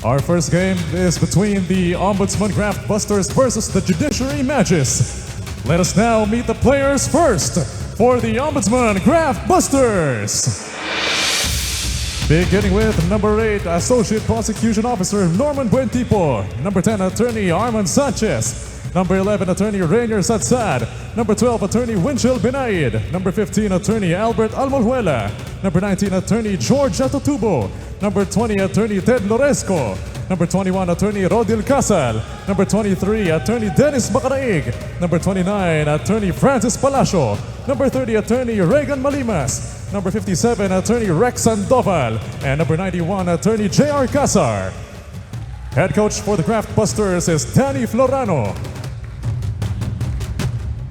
Our first game is between the Ombudsman Graftbusters versus the Judiciary Magis. Let us now meet the players first for the Ombudsman Graftbusters. Beginning with number 8, Associate Prosecution Officer Norman Buentipo. Number 10, Attorney Armand Sanchez. Number 11, Attorney Rainier Satsad. Number 12, Attorney Winchell Binaid. Number 15, Attorney Albert Almolhuela. Number 19, Attorney George Atotubo. Number 20, Attorney Ted Loresco. Number 21, Attorney Rodil Casal. Number 23, Attorney Dennis Bacaraig. Number 29, Attorney Francis Palacio. Number 30, Attorney Regan Malimas. Number 57, Attorney Rex Sandoval. And number 91, Attorney J.R. Casar. Head coach for the Graftbusters is Danny Florano.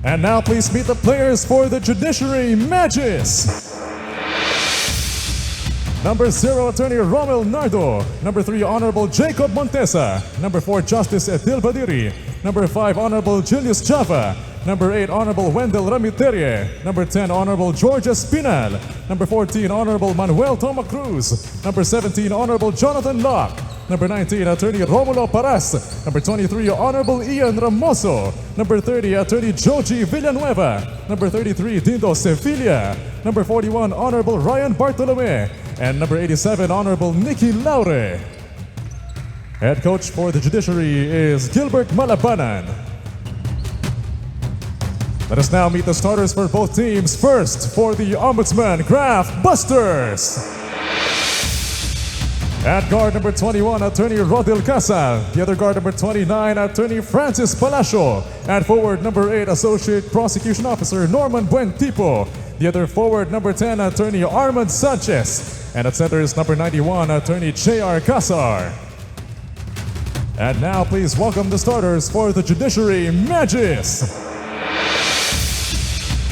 And now please meet the players for the Judiciary Magis. Number 0, Attorney Romel Nardo. Number 3, Honorable Jacob Montesa. Number 4, Justice Edil Badiri. Number 5, Honorable Julius Java. Number 8, Honorable Wendell Ramiterie. Number 10, Honorable George Espinal. Number 14, Honorable Manuel Toma Cruz. Number 17, Honorable Jonathan Locke. Number 19, Attorney Romulo Paras. Number 23, Honorable Ian Ramoso. Number 30, Attorney Joji Villanueva. Number 33, Dindo Sevilla. Number 41, Honorable Ryan Bartolome. And number 87, Honorable Nikki Laure. Head coach for the Judiciary is Gilbert Malabanan. Let us now meet the starters for both teams. First, for the Ombudsman Graftbusters. At guard number 21, Attorney Rodil Casal. The other guard number 29, Attorney Francis Palacio. At forward number 8, Associate Prosecution Officer Norman Buentipo. The other forward number 10, Attorney Armand Sanchez. And at center is number 91, Attorney J.R. Casar. And now please welcome the starters for the Judiciary Magis.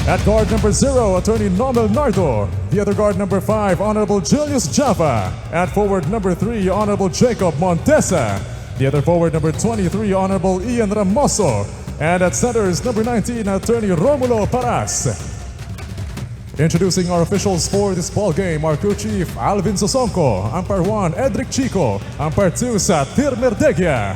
At guard number 0, Attorney Nomel Nardo. The other guard number 5, Honorable Julius Java. At forward number 3, Honorable Jacob Montesa. The other forward number 23, Honorable Ian Ramoso. And at center is number 19, Attorney Romulo Paras. Introducing our officials for this ball game, our crew chief Alvin Sosonko, Umpire 1 Edric Chico, Umpire 2 Satir Merdegia.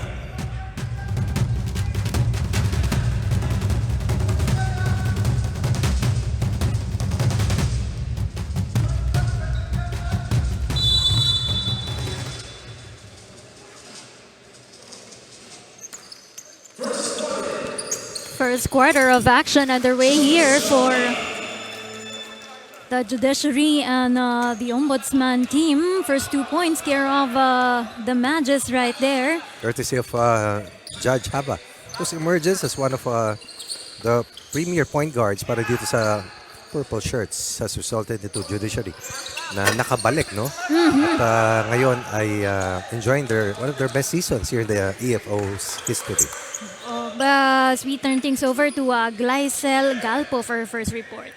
First quarter of action underway here for the Judiciary and the Ombudsman team. First 2 points care of the Magis right there. Courtesy of Judge Haba, who emerges as one of the premier point guards para dito sa purple shirts, has resulted into Judiciary na nakabalik, no? At ngayon ay enjoying one of their best seasons here in the EFO's history. But we turn things over to Glycel Galpo for her first report.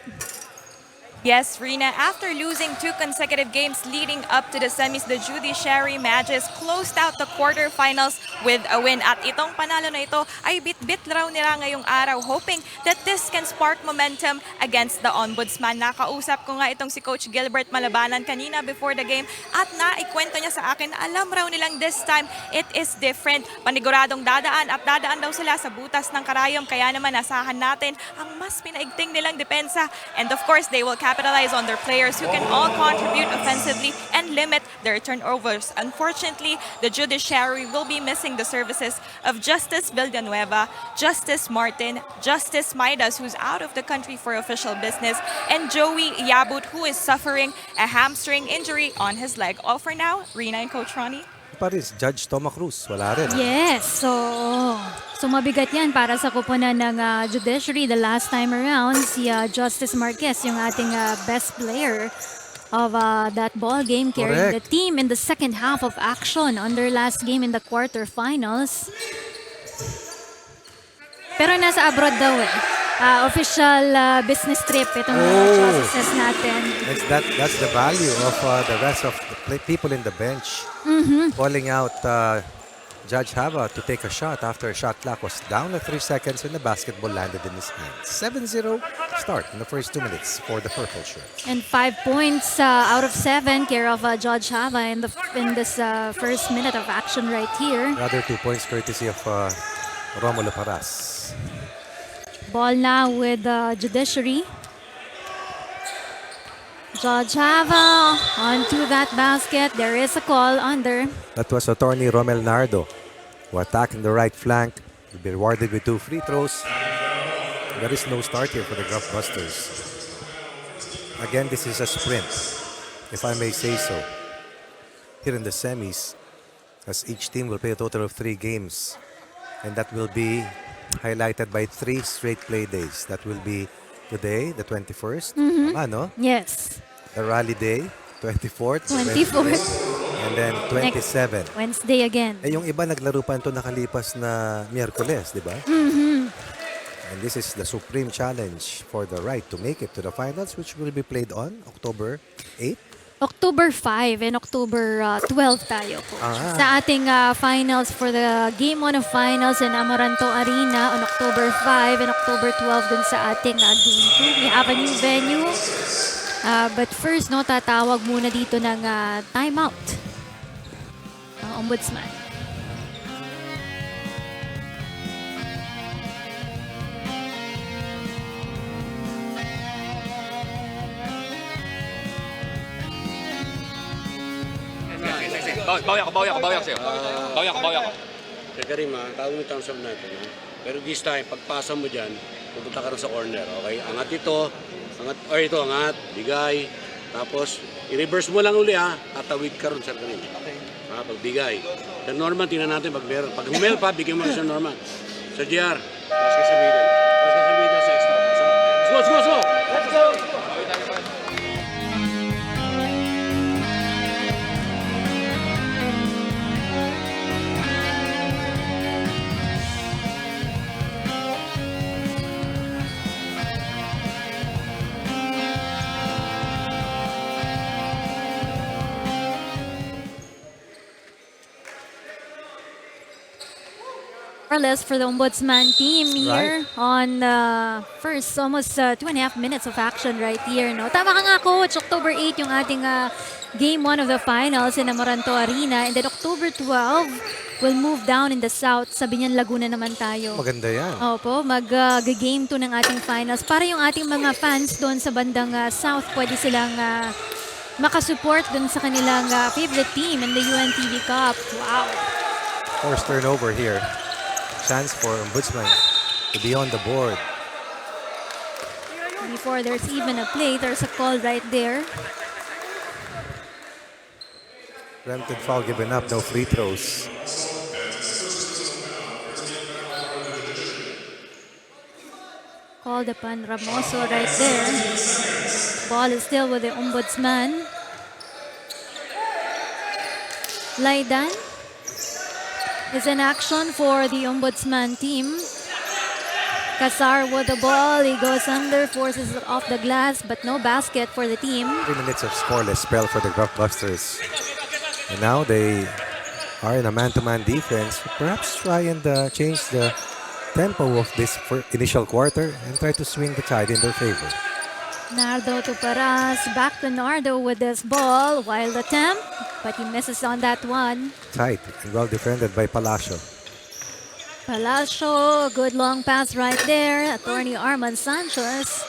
Yes, Rina, after losing 2 consecutive games leading up to the semis, the Judiciary Magis closed out the quarterfinals with a win. At itong panalo na ito ay bit-bit raw nila ngayong araw, hoping that this can spark momentum against the Ombudsman. Nakausap ko nga itong si Coach Gilbert Malabanan kanina before the game at naikwento niya sa akin na alam raw nilang this time it is different. Paniguradong dadaan at dadaan daw sila sa butas ng karayom, kaya naman asahan natin ang mas pinaigting nilang depensa. And of course, they will capitalize on their players who can all contribute offensively and limit their turnovers. Unfortunately, the Judiciary will be missing the services of Justice Villanueva, Justice Martin, Justice Maidas, who's out of the country for official business, and Joey Yabut, who is suffering a hamstring injury on his leg. All for now, Rina and Coach Ronnie. Paris, Judge Toma Cruz, wala rin. Yes, so mabigat yan para sa kupunan ng Judiciary. The last time around, si Justice Marquez, yung ating best player of that ball game, carrying the team in the second half of action on their last game in the quarterfinals. Pero nasa abroad daw eh. Official business trip itong justices natin. That's the value of the rest of the people in the bench. Calling out Judge Hava to take a shot after a shot clock was down at 3 seconds and the basketball landed in his hand. 7-0 start in the first 2 minutes for the purple shirts. And 5 points out of 7 care of Judge Hava in this first minute of action right here. Another 2 points courtesy of Romulo Paras. Ball now with Judiciary. Judge Hava onto that basket. There is a call under. That was attorney Romel Nardo, who attacked in the right flank. Will be rewarded with 2 free throws. There is no start here for the Graftbusters. Again, this is a sprint, if I may say so. Here in the semis, as each team will play a total of 3 games. And that will be highlighted by 3 straight play days. That will be today, the 21st. Ano? Yes. The rally day, 24th. 24th. And then 27. Wednesday again. Eh, yung iba naglaro pa ito nakalipas na Miyerkules, di ba? And this is the supreme challenge for the right to make it to the finals, which will be played on October 8. October 5 and October 12 tayo po. Sa ating finals for the Game 1 of Finals in Amoranto Arena on October 5 and October 12 dun sa ating Game 2. We have a new venue. But first, no, tatawag muna dito ng timeout. Ang Ombudsman. Bawi ako sa'yo. Bawi ako. Teka rin tawag mo thumbs up natin. No? Pero this time, pagpasa mo dyan, pupunta ka rin sa corner. Okay? Angat ito, angat, bigay. Tapos, i-reverse mo lang uli tatawid ka rin sa kanila. Okay. Pagbigay. Sa Norman, tingnan natin pag meron. Pag humel pa, bigyan mo sa Norman. Sa GR, pass ka sa middle. Pass ka sa middle sa extra. Let's go! Let's go! For the Ombudsman team here on first almost 2.5 minutes of action right here. No? Tama ka nga, Coach. October 8 yung ating Game 1 of the Finals in Amoranto Arena. And then October 12, we'll move down in the south. Sabi niyan, Laguna naman tayo. Maganda yan. Opo, mag-game 2 ng ating finals. Para yung ating mga fans doon sa bandang south, pwede silang makasupport doon sa kanilang favorite team in the UNTV Cup. Wow. Forced turnover here. Chance for Ombudsman to be on the board. Before there's even a play, there's a call right there. Preempted foul given up, no free throws. Called upon Ramoso right there. Ball is still with the Ombudsman. Laidan is in action for the Ombudsman team. Casar with the ball. He goes under, forces it off the glass, but no basket for the team. 3 minutes of scoreless spell for the Graftbusters. And now they are in a man-to-man defense. Perhaps try and change the tempo of this initial quarter and try to swing the tide in their favor. Nardo to Paras. Back to Nardo with this ball. Wild attempt, but he misses on that one. Tight and well defended by Palacio. Palacio, good long pass right there. Attorney Arman Sanchez.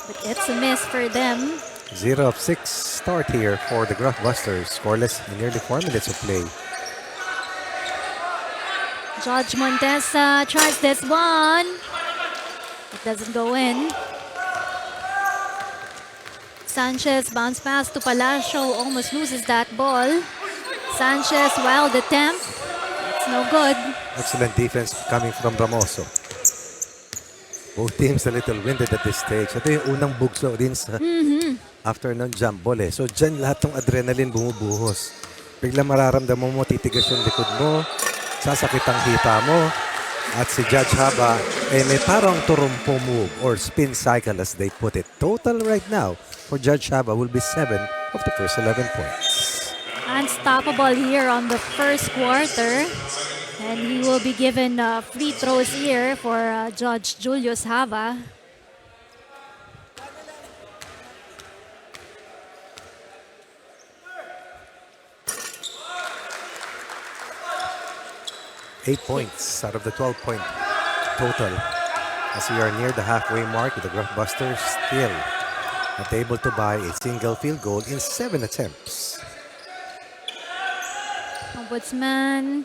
But it's a miss for them. 0 of 6 start here for the Graftbusters. Scoreless in nearly 4 minutes of play. Judge Montesa tries this one. It doesn't go in. Sanchez bounce pass to Palacio, almost loses that ball. Sanchez, wild attempt. It's no good. Excellent defense coming from Ramoso. Both teams a little winded at this stage. Ito yung unang bugso din sa afternoon jump ball eh. So dyan lahat ng adrenaline bumubuhos. Bigla mararamdaman mo, titigas yung likod mo, sasakit ang hita mo. At si Judge Haba, may parang turumpo move or spin cycle as they put it. Total right now for Judge Haba will be 7 of the first 11 points. Unstoppable here on the first quarter. And he will be given free throws here for Judge Julius Hava. Eight points out of the 12-point total. As we are near the halfway mark, the Graftbusters still not able to buy a single field goal in 7 attempts. Ombudsman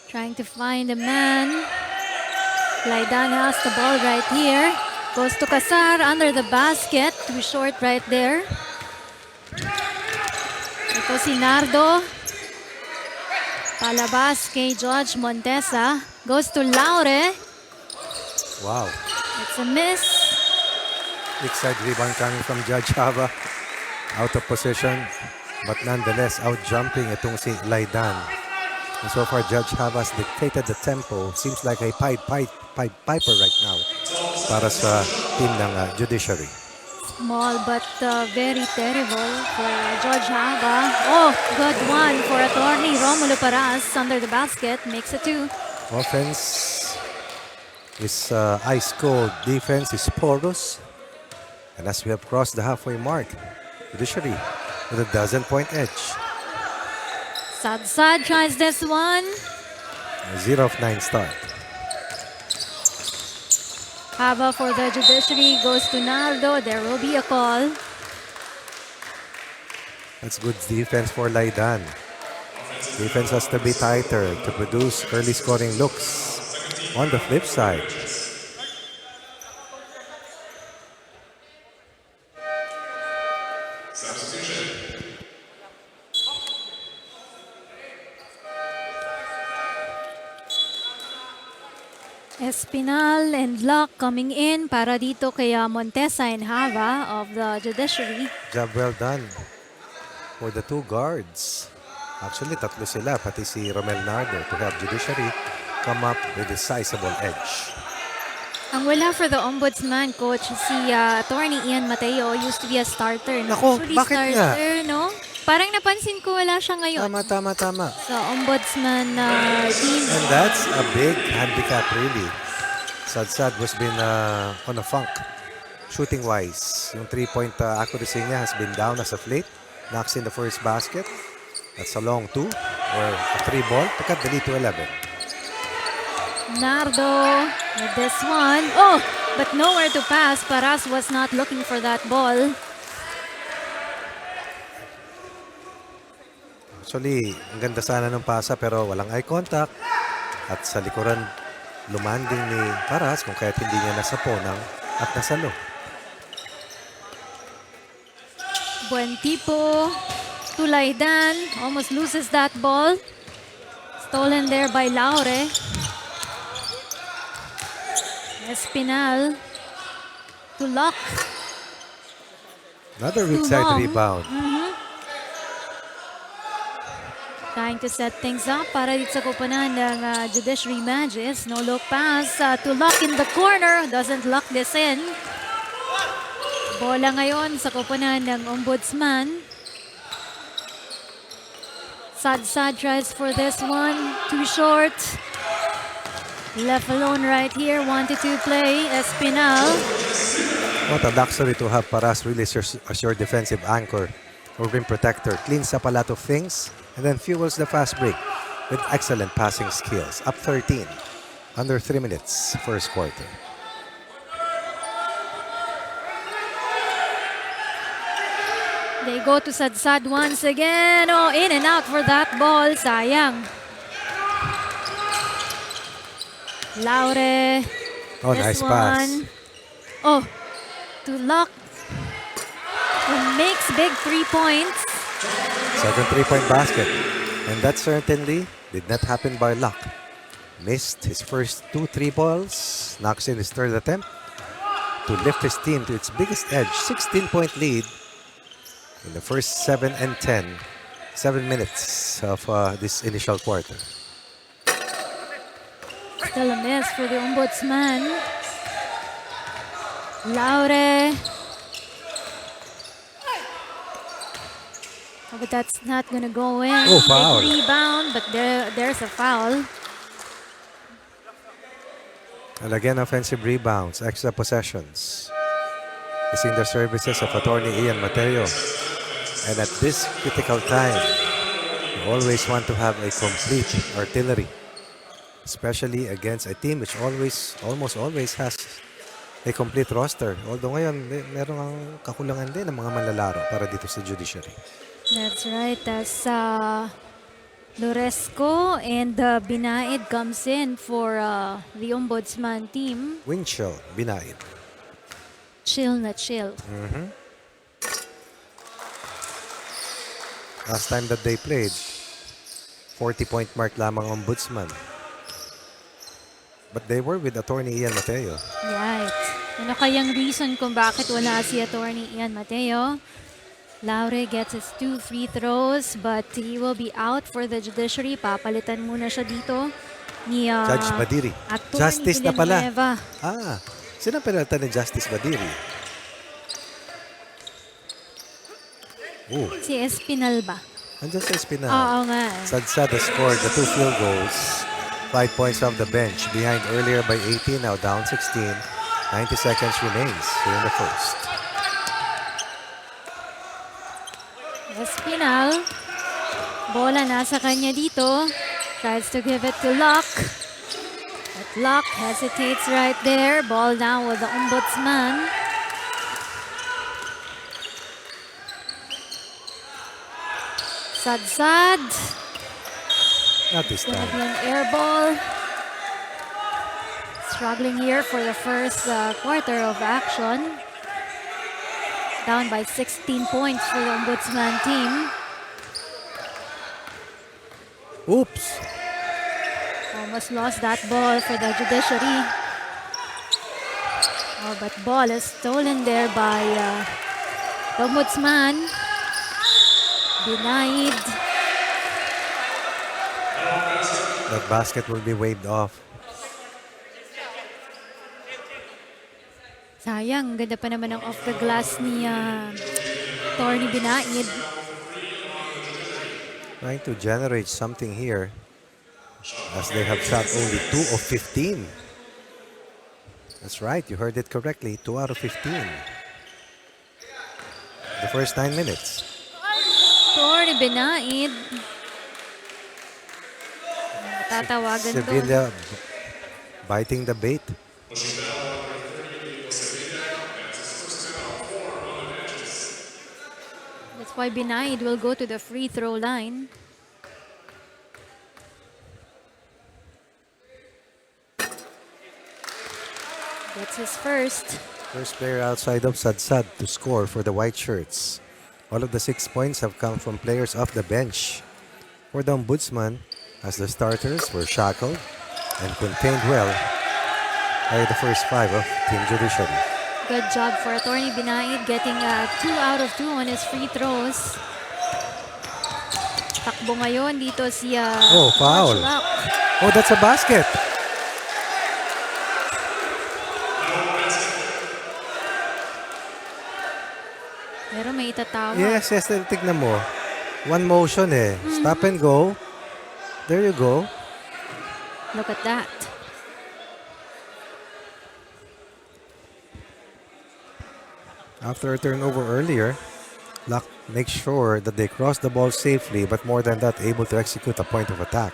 trying to find a man. Laidan has the ball right here. Goes to Casar under the basket. Too short right there. Ito si Nardo. Palabas kay Judge Montesa. Goes to Laure. Wow. It's a miss. Big side rebound coming from Judge Hava. Out of position, but nonetheless out-jumping itong si Laidan. And so far, Judge Hava has dictated the tempo. Seems like a Pied Piper right now para sa team ng Judiciary. Small but very terrible for Judge Hava. Oh, good one for attorney Romulo Paras under the basket. Makes it 2. Offense is ice cold. Defense is porous. And as we have crossed the halfway mark, Judiciary with a 12-point edge. Sad tries this one. 0 of 9 start. Hava for the Judiciary goes to Naldo. There will be a call. That's good defense for Laidan. Defense has to be tighter to produce early scoring looks. On the flip side, Espinal and Locke coming in para dito kay Montesa and Hava of the Judiciary. job well done for the 2 guards. Actually, tatlo sila, pati si Romel Nardo to help Judiciary come up with a sizable edge. Ang wala for the Ombudsman, coach, si attorney Ian Mateo used to be a starter. Nako, Usually bakit nga? starter, no? Parang napansin ko wala siya ngayon. Tama. Sa Ombudsman team. And that's a big handicap, really. Sad was been on a funk. Shooting-wise, yung 3-point accuracy niya has been down as of late. Knocks in the first basket. That's a long 2 or a 3 ball to cut the lead to 11. Nardo with this one. Oh, but nowhere to pass. Paras was not looking for that ball. Actually, ang ganda sana ng pasa pero walang eye contact. At sa likuran, lumanding ni Paras kung kaya't hindi niya nasaponang at nasalo. Buen tipo. Tulaidan almost loses that ball. Stolen there by Laure. Espinal to Locke. Another weak Too side long. rebound. Trying to set things up para dito sa koponan ng Judiciary Magis. No look pass to Locke in the corner. Doesn't lock this in. Bola ngayon sa koponan ng Ombudsman. Sad tries for this one. Too short. Left alone right here. 1-2 play. Espinal. What a luxury to have Paras really as your defensive anchor or rim protector. Cleans up a lot of things and then fuels the fast break with excellent passing skills. Up 13. Under 3 minutes first quarter. They go to Sad once again. Oh, in and out for that ball. Sayang. Laure. Oh, This nice pass. one. Oh, to Locke. Who makes big 3 points. Second 3-point basket. And that certainly did not happen by luck. Missed his first 2 3 balls. Knocks in his third attempt to lift his team to its biggest edge. 16-point lead in the first 7 minutes of this initial quarter. Still a miss for the Ombudsman. Laure. Oh, but that's not gonna go in. Oh, foul. Big rebound, but there's a foul. And again, offensive rebounds, extra possessions. Using the services of attorney Ian Mateo. And at this critical time, you always want to have a complete artillery. Especially against a team which almost always has a complete roster. Although ngayon, meron ang kakulangan din ng mga manlalaro para dito sa Judiciary. That's right. As Loresco and Binaid comes in for the Ombudsman team. Winchell, Binaid. Chill na chill. Last time that they played, 40-point mark lamang Ombudsman. But they were with attorney Ian Mateo. Right. Ano kayang reason kung bakit wala si attorney Ian Mateo? Laure gets his 2 free throws but he will be out for the Judiciary. Papalitan muna siya dito ni Judge Badiri. Attorney Justice na pala. Villanueva. Sino penalta ni Justice Badiri? Si Espinal ba? Andiyan sa Espinal. Oo nga. Sadsad has scored the 2 field goals. 5 points off the bench. Behind earlier by 18, now down 16. 90 seconds remains here in the first. Espinal. Bola nasa kanya dito. Tries to give it to Locke. But Locke hesitates right there. Ball now with the Ombudsman. Sadsad. Not this Gonna time. be an air ball. Struggling here for the first quarter of action. Down by 16 points for the Ombudsman team. Oops. Almost lost that ball for the Judiciary. Oh, but ball is stolen there by the Ombudsman. Denied. That basket will be waved off. Sayang, ganda pa naman ang off the glass ni Torny Binaid. Trying to generate something here as they have shot only 2 of 15. That's right, you heard it correctly, 2 out of 15. The first 9 minutes. Torny Binaid. Tatawagan doon. Sevilla biting the bait. That's why Binaid will go to the free throw line. That's his first. First player outside of Sadsad to score for the white shirts. All of the 6 points have come from players off the bench. For the Ombudsman, as the starters were shackled and contained well by the first 5 of Team Judiciary. Good job for Attorney Binaid getting 2 out of 2 on his free throws. Takbo ngayon dito si foul. Coach Locke. Oh, that's a basket. Pero may itatawag. Yes, tignan mo. One motion eh. Stop and go. There you go. Look at that. After a turnover earlier, Luck makes sure that they cross the ball safely, but more than that, able to execute a point of attack.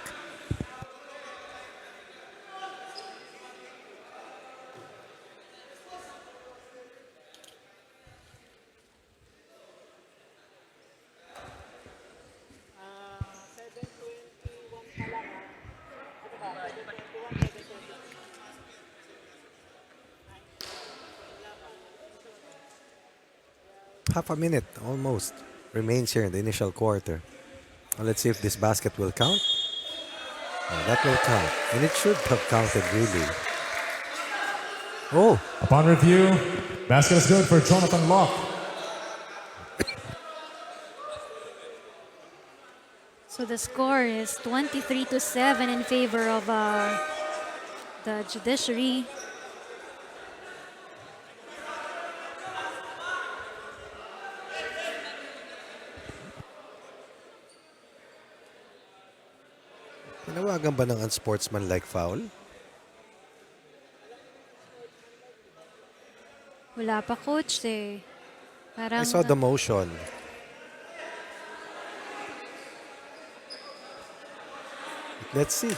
Half a minute almost remains here in the initial quarter. Well, let's see if this basket will count. Oh, that will count. And it should have counted really. Oh, Upon review, basket is good for Jonathan Locke. So the score is 23-7 in favor of the Judiciary. tinawagan ba ng unsportsmanlike foul? Wala pa coach eh. Parang, I saw the motion. Let's see.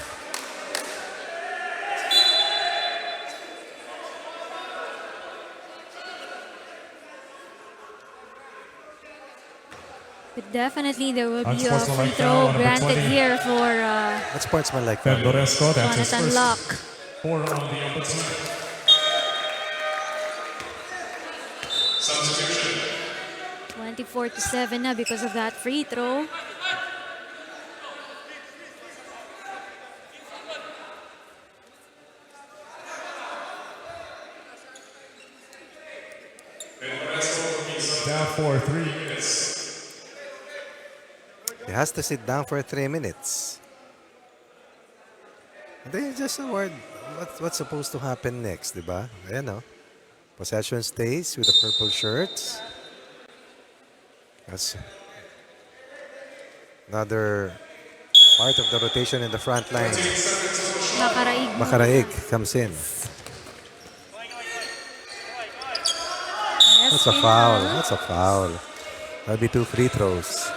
but definitely there will be a Unsportsmanlike free foul, throw number granted 20. here for That's sportsmanlike. Pendoresco, that's his Jonathan first Locke. 4 on the Ombudsman. Substitution. 24-7 na because of that free throw. Down for 3 minutes. He has to sit down for 3 minutes. And then you just award what's supposed to happen next, diba? Ayan, no? Possession stays with the purple shirts. That's another part of the rotation in the front line. Makaraig. Makaraig comes in. That's a foul. That's a foul. That'll be 2 free throws.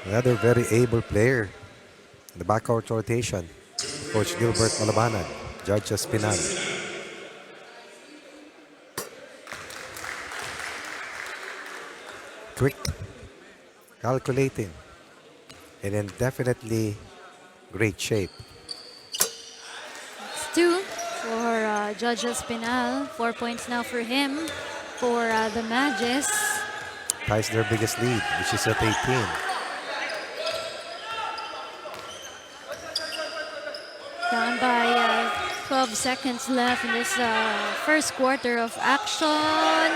Another very able player in the backcourt rotation. Coach Gilbert Malabanan, Judge Espinal. Quick, calculating, and in definitely great shape. It's 2 for Judge Espinal. 4 points now for him. For the Magis. Ties their biggest lead, which is at 18. Down by 12 seconds left in this first quarter of action.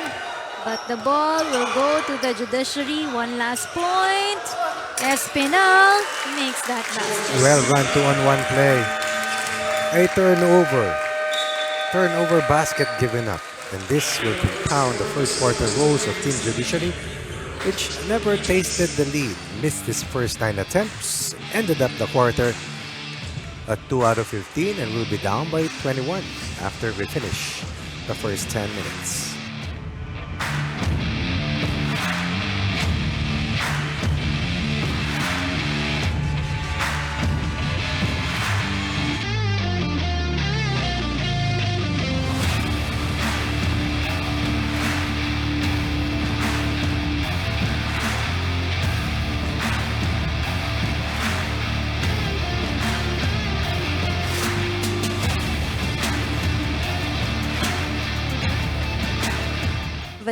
But the ball will go to the Judiciary. One last point. Espinal makes that basket. Well run 2-on-1 play. A turnover. Turnover basket given up. And this will compound the first quarter woes of Team Judiciary, which never tasted the lead. Missed his first 9 attempts. Ended up the quarter at 2 out of 15 and will be down by 21 after we finish the first 10 minutes.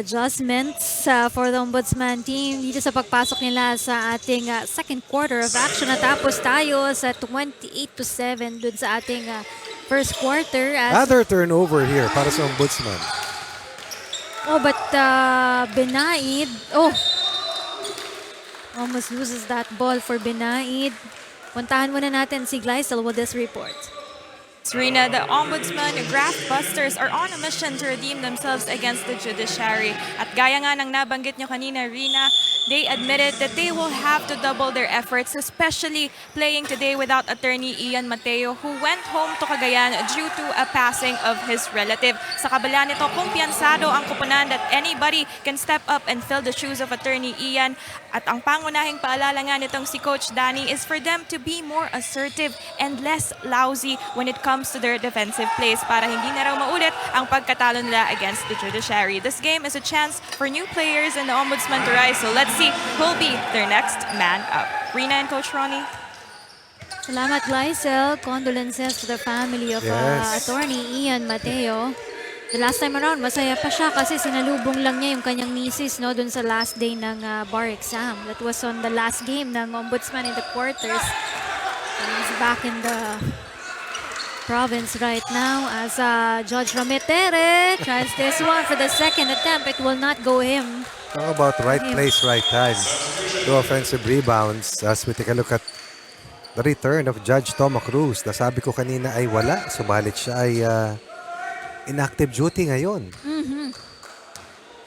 Adjustments for the Ombudsman team dito sa pagpasok nila sa ating second quarter of action. Natapos tayo sa 28-7 dun sa ating first quarter. Another turnover here para sa Ombudsman. Oh, but Benaid, almost loses that ball for Benaid. Puntahan muna natin si Gleisel with this report. Serena, the Ombudsman, Graftbusters are on a mission to redeem themselves against the Judiciary. At gaya nga ng nabanggit nyo kanina, Rina, they admitted that they will have to double their efforts, especially playing today without attorney Ian Mateo, who went home to Cagayan due to a passing of his relative. Sa kabila nito, kumpiyansado ang koponan that anybody can step up and fill the shoes of attorney Ian. At ang pangunahing paalala nga nitong si Coach Danny is for them to be more assertive and less lousy when it comes to their defensive plays para hindi na raw maulit ang pagkatalo nila against the Judiciary. This game is a chance for new players and the Ombudsman to rise, so let's see who'll be their next man up. Rina and Coach Ronnie. Salamat, Gleisel. Condolences to the family of Yes. attorney Ian Mateo. The last time around, masaya pa siya kasi sinalubong lang niya yung kanyang misis dun sa last day ng bar exam. That was on the last game ng Ombudsman in the quarters. And he's back in the province right now as Judge Rometere tries this one for the second attempt. It will not go him. How about right place, right time? 2 offensive rebounds as we take a look at the return of Judge Toma Cruz. Nasabi ko kanina ay wala, subalit siya ay inactive duty ngayon.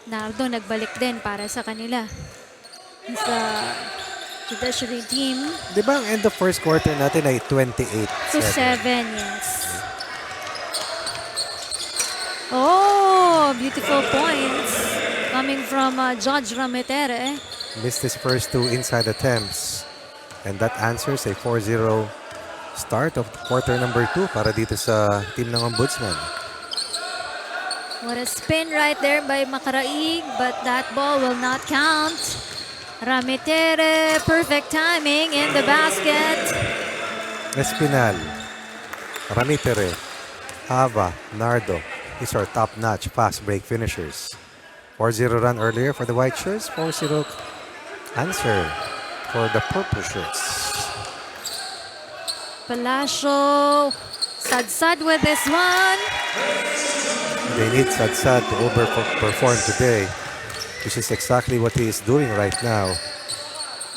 Nardo nagbalik din para sa kanila. Sa Judiciary team. Di ba ang end of first quarter natin ay 28-7? To 7, yes. Oh, beautiful points coming from Judge Rametere. Missed his first two inside attempts. And that answers a 4-0 start of quarter number 2 para dito sa team ng Ombudsman. What a spin right there by Makaraig, but that ball will not count. Rametere, perfect timing in the basket. Espinal, Ramitere, Hava, Nardo. These are top-notch fast break finishers. 4-0 run earlier for the white shirts. 4-0 answer for the purple shirts. Palacio, sad with this one. They need Sadsad to overperform today, which is exactly what he is doing right now.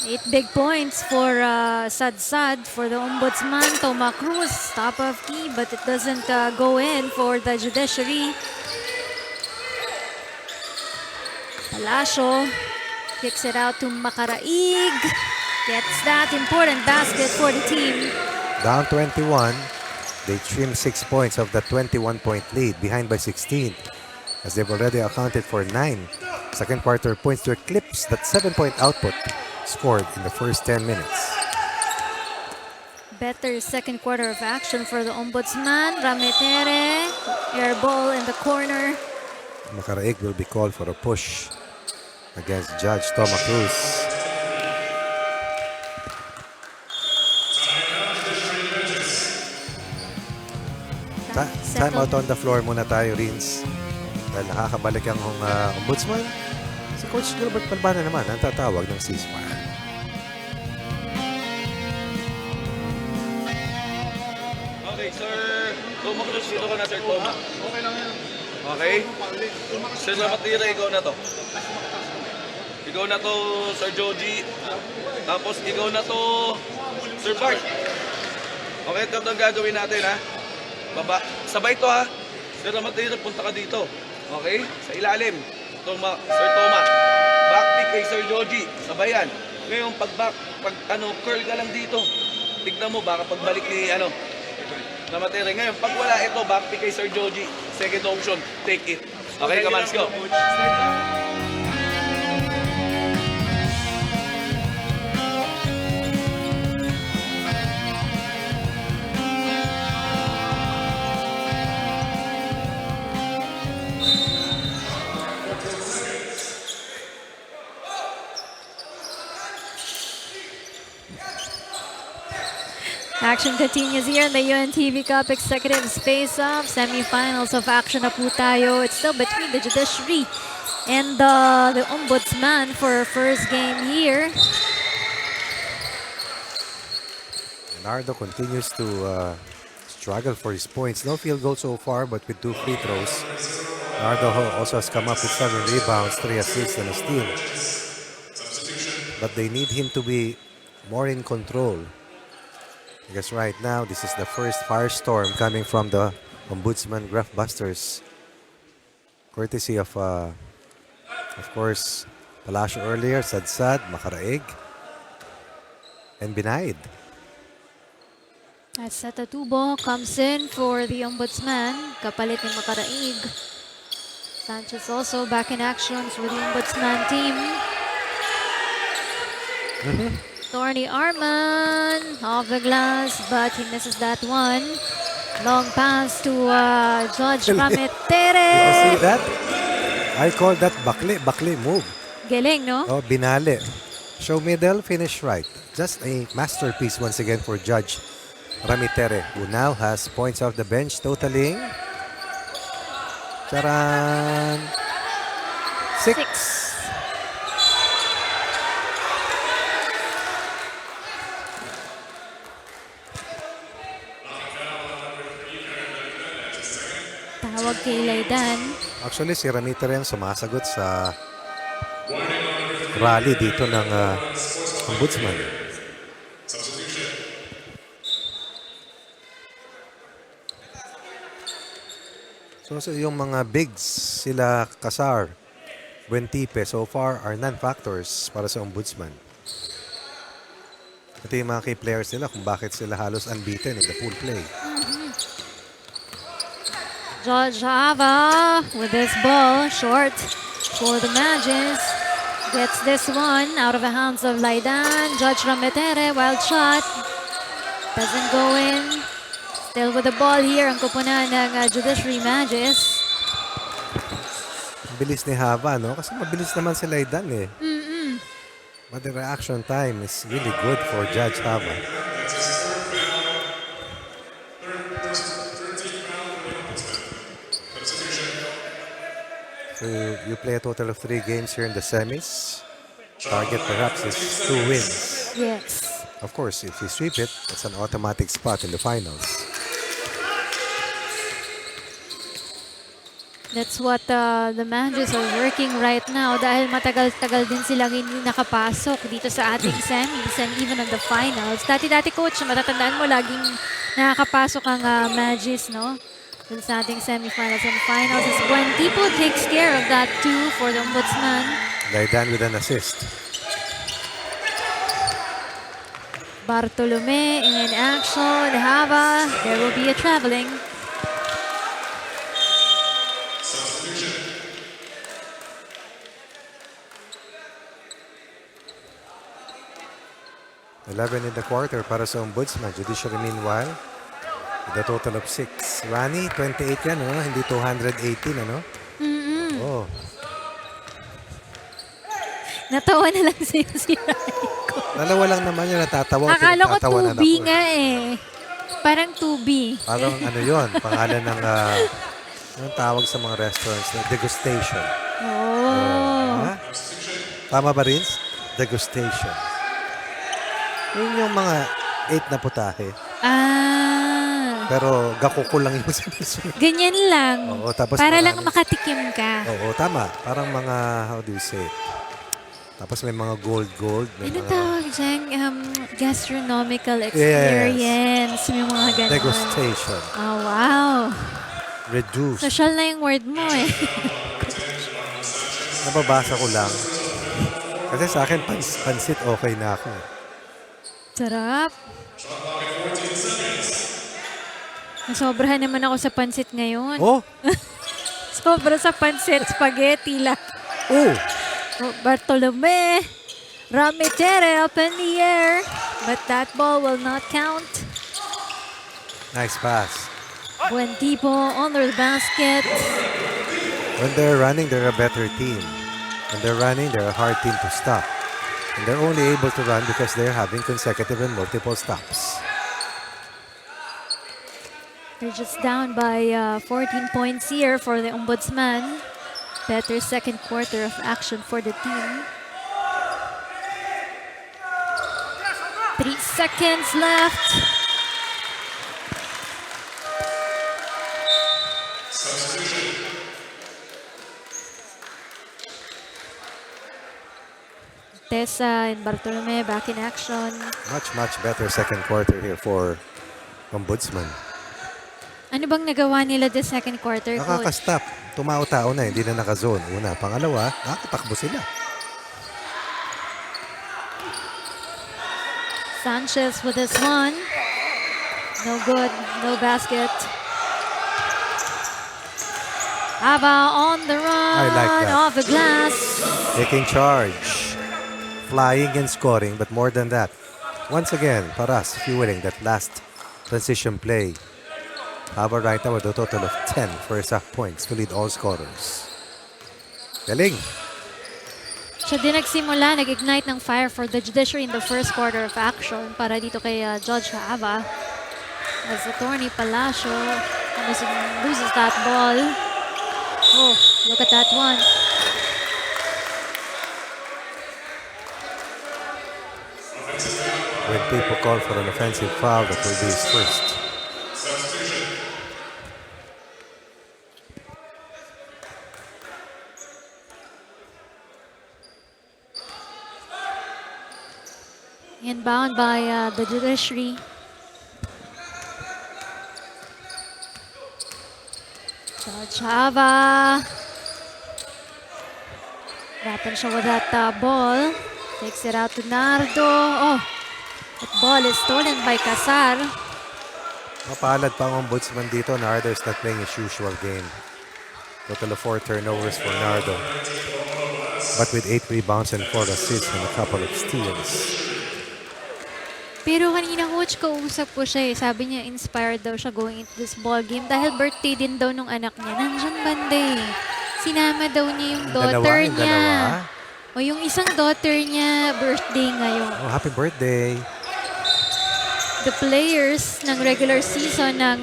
8 big points for Sad for the Ombudsman. Toma Cruz, top of key, but it doesn't go in for the Judiciary. Palacio kicks it out to Makaraig. Gets that important basket for the team. Down 21. They trim 6 points of the 21-point lead, behind by 16, as they've already accounted for 9 second quarter points to eclipse that 7-point output scored in the first 10 minutes. Better second quarter of action for the Ombudsman. Rametere, air ball in the corner. Makaraig will be called for a push against Judge Toma Cruz. Time out on the floor muna tayo, Rins. Dahil nakakabalik ang Ombudsman. Si Coach Gilbert Palbana naman ang tatawag ng ceasefire. Okay, Sir Toma Cruz, dito ka na, Sir Toma. Okay lang yan. Okay? Sir Ramatira, ikaw na to. Ikaw na to, Sir Joji. Tapos ikaw na to, Sir Bart. Okay, ito ang gagawin natin, ha? Baba. Sabay to, ha? Sir Ramatira, punta ka dito. Okay? Sa ilalim. Sir Toma. Backpick kay Sir Joji. Sabayan. Ngayon, pag curl ka lang dito. Tignan mo, baka pagbalik ni, Ramatira. Ngayon, pag wala ito, backpick kay Sir Joji. Second option, take it. Okay, come on, let's go. Action continues here in the UNTV Cup Executives Face-Off. Semifinals of action na po tayo. It's still between the Judiciary and the Ombudsman for first game here. Nardo continues to struggle for his points. No field goal so far, but with 2 free throws. Nardo also has come up with 7 rebounds, 3 assists, and a steal. But they need him to be more in control. Because right now, this is the first firestorm coming from the Ombudsman Graftbusters. Courtesy of course, Palacio earlier, Sadsad, Makaraig, and Binaid. As Satatubo comes in for the Ombudsman, kapalit ni Makaraig. Sanchez also back in action for the Ombudsman team. Thorny Arman off the glass, but he misses that one. Long pass to Judge Rametere. You see that? I call that bakli move. Galing, no? Oh, binale. Show middle, finish right. Just a masterpiece once again for Judge Rametere, who now has points off the bench totaling charan 6. Tawag kay Laydan. Actually, si Rametere ang sumasagot sa rally dito ng Ombudsman. So yung mga bigs, sila Casar, Buentipe, so far are non-factors para sa Ombudsman. Ito yung mga key players nila kung bakit sila halos unbeaten in the pool play. Judge Hava with this ball, short for the Magis. Gets this one out of the hands of Laidan. Judge Rametere, wild shot. Doesn't go in. Still with the ball here ang kupunan ng Judiciary Magis. Bilis ni Hava, no? Kasi mabilis naman si Laidan eh. But the reaction time is really good for Judge Hava. So you play a total of 3 games here in the semis. Target perhaps is 2 wins. Yes. Of course, if you sweep it, it's an automatic spot in the finals. That's what the Magis are working right now dahil matagal-tagal din silang hindi nakapasok dito sa ating semis and even on the finals. Dati-dati coach, matatandaan mo laging nakakapasok ang Magis, no? Dun sa ating semifinals and finals. As Buentipo takes care of that too for the Ombudsman. Laidan with an assist. Bartolome in action. Hava, there will be a traveling. $11 in the quarter para sa Ombudsman. Judiciary meanwhile, with a total of 6. Rani, 28 yan, ano? Hindi 218, ano? Oh. Natawa na lang sa'yo si Raiko. Dalawa lang naman yung natatawa. Akala ko pinagtatawanan 2B ako. nga eh. Parang 2B. Parang ano yun, pangalan ng anong tawag sa mga restaurants na degustation. Oh. Ha? Tama ba rin? Degustation. Yun yung mga 8 na putahe. Ah. Pero gakuko lang yung sinasunod. Ganyan lang. Oo, tapos para lang marami- makatikim ka. Oo, tama. Parang mga, how do you say it? Tapos may mga gold. May Ano mga tawag dyan? Gastronomical experience. May mga ganun. degustation. Oh, wow. Reduce. Social na yung word mo eh. Nababasa ko lang. Kasi sa akin, pansit okay na ako. Sarap. Nasobrahan naman ako sa pansit ngayon. Oh! Sobra sa pansit, spaghetti lang. Oh! Bartolome, Rametere up in the air, but that ball will not count. Nice pass. Buentipo under the basket. When they're running, they're a better team. When they're running, they're a hard team to stop. And they're only able to run because they're having consecutive and multiple stops. They're just down by 14 points here for the Ombudsman. Better second quarter of action for the team. 3 seconds left. Tessa and Bartolome back in action. Much better second quarter here for Ombudsman. Ano bang nagawa nila the second quarter, coach? Nakaka-stop. Tumao-tao na, hindi na naka-zone. Una. Pangalawa, nakakatakbo sila. Sanchez with this one. No good. No basket. Hava on the run. I like that. Off the glass. Taking charge. Flying and scoring, but more than that. Once again, Paras fueling that last transition play. Hava right now with a total of 10 first half points to lead all scorers. Galing. Siya din nagsimula, nag-ignite ng fire for the Judiciary in the first quarter of action para dito kay Judge Hava. As Attorney Palacio loses that ball. Oh, look at that one. When people call for an offensive foul, that will be his first. Inbound by the Judiciary. Judge Hava. Rapin siya with that ball. Takes it out to Nardo. Oh, That ball is stolen by Casar. Mapalad pa ang Ombudsman dito. Nardo is not playing his usual game. Total of 4 turnovers for Nardo. But with 8 rebounds and 4 assists and a couple of steals. Pero kanina coach, kausap ko siya eh. Sabi niya inspired daw siya going into this ball game dahil birthday din daw nung anak niya. Nandyan banda eh. Sinama daw niya yung daughter Yung niya. dalawa. O yung isang daughter niya, birthday ngayon. Oh, happy birthday. The players ng regular season ng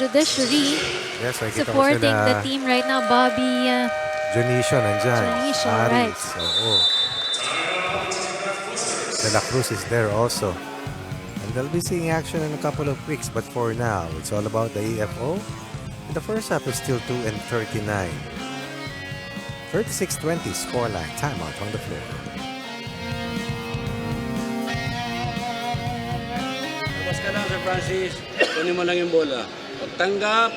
Judiciary Yes, nakikita ko supporting sila. the team right now. Bobby, Junicio nandyan. Junicio, Aris, right. oo. De La Cruz is there also. And they'll be seeing action in a couple of weeks. But for now, it's all about the EFO. And the first half is still 2 and 39. 36-20 scoreline. Timeout on the floor. Labas ka lang, Sir Francis. Kunin mo lang yung bola. Pagtanggap,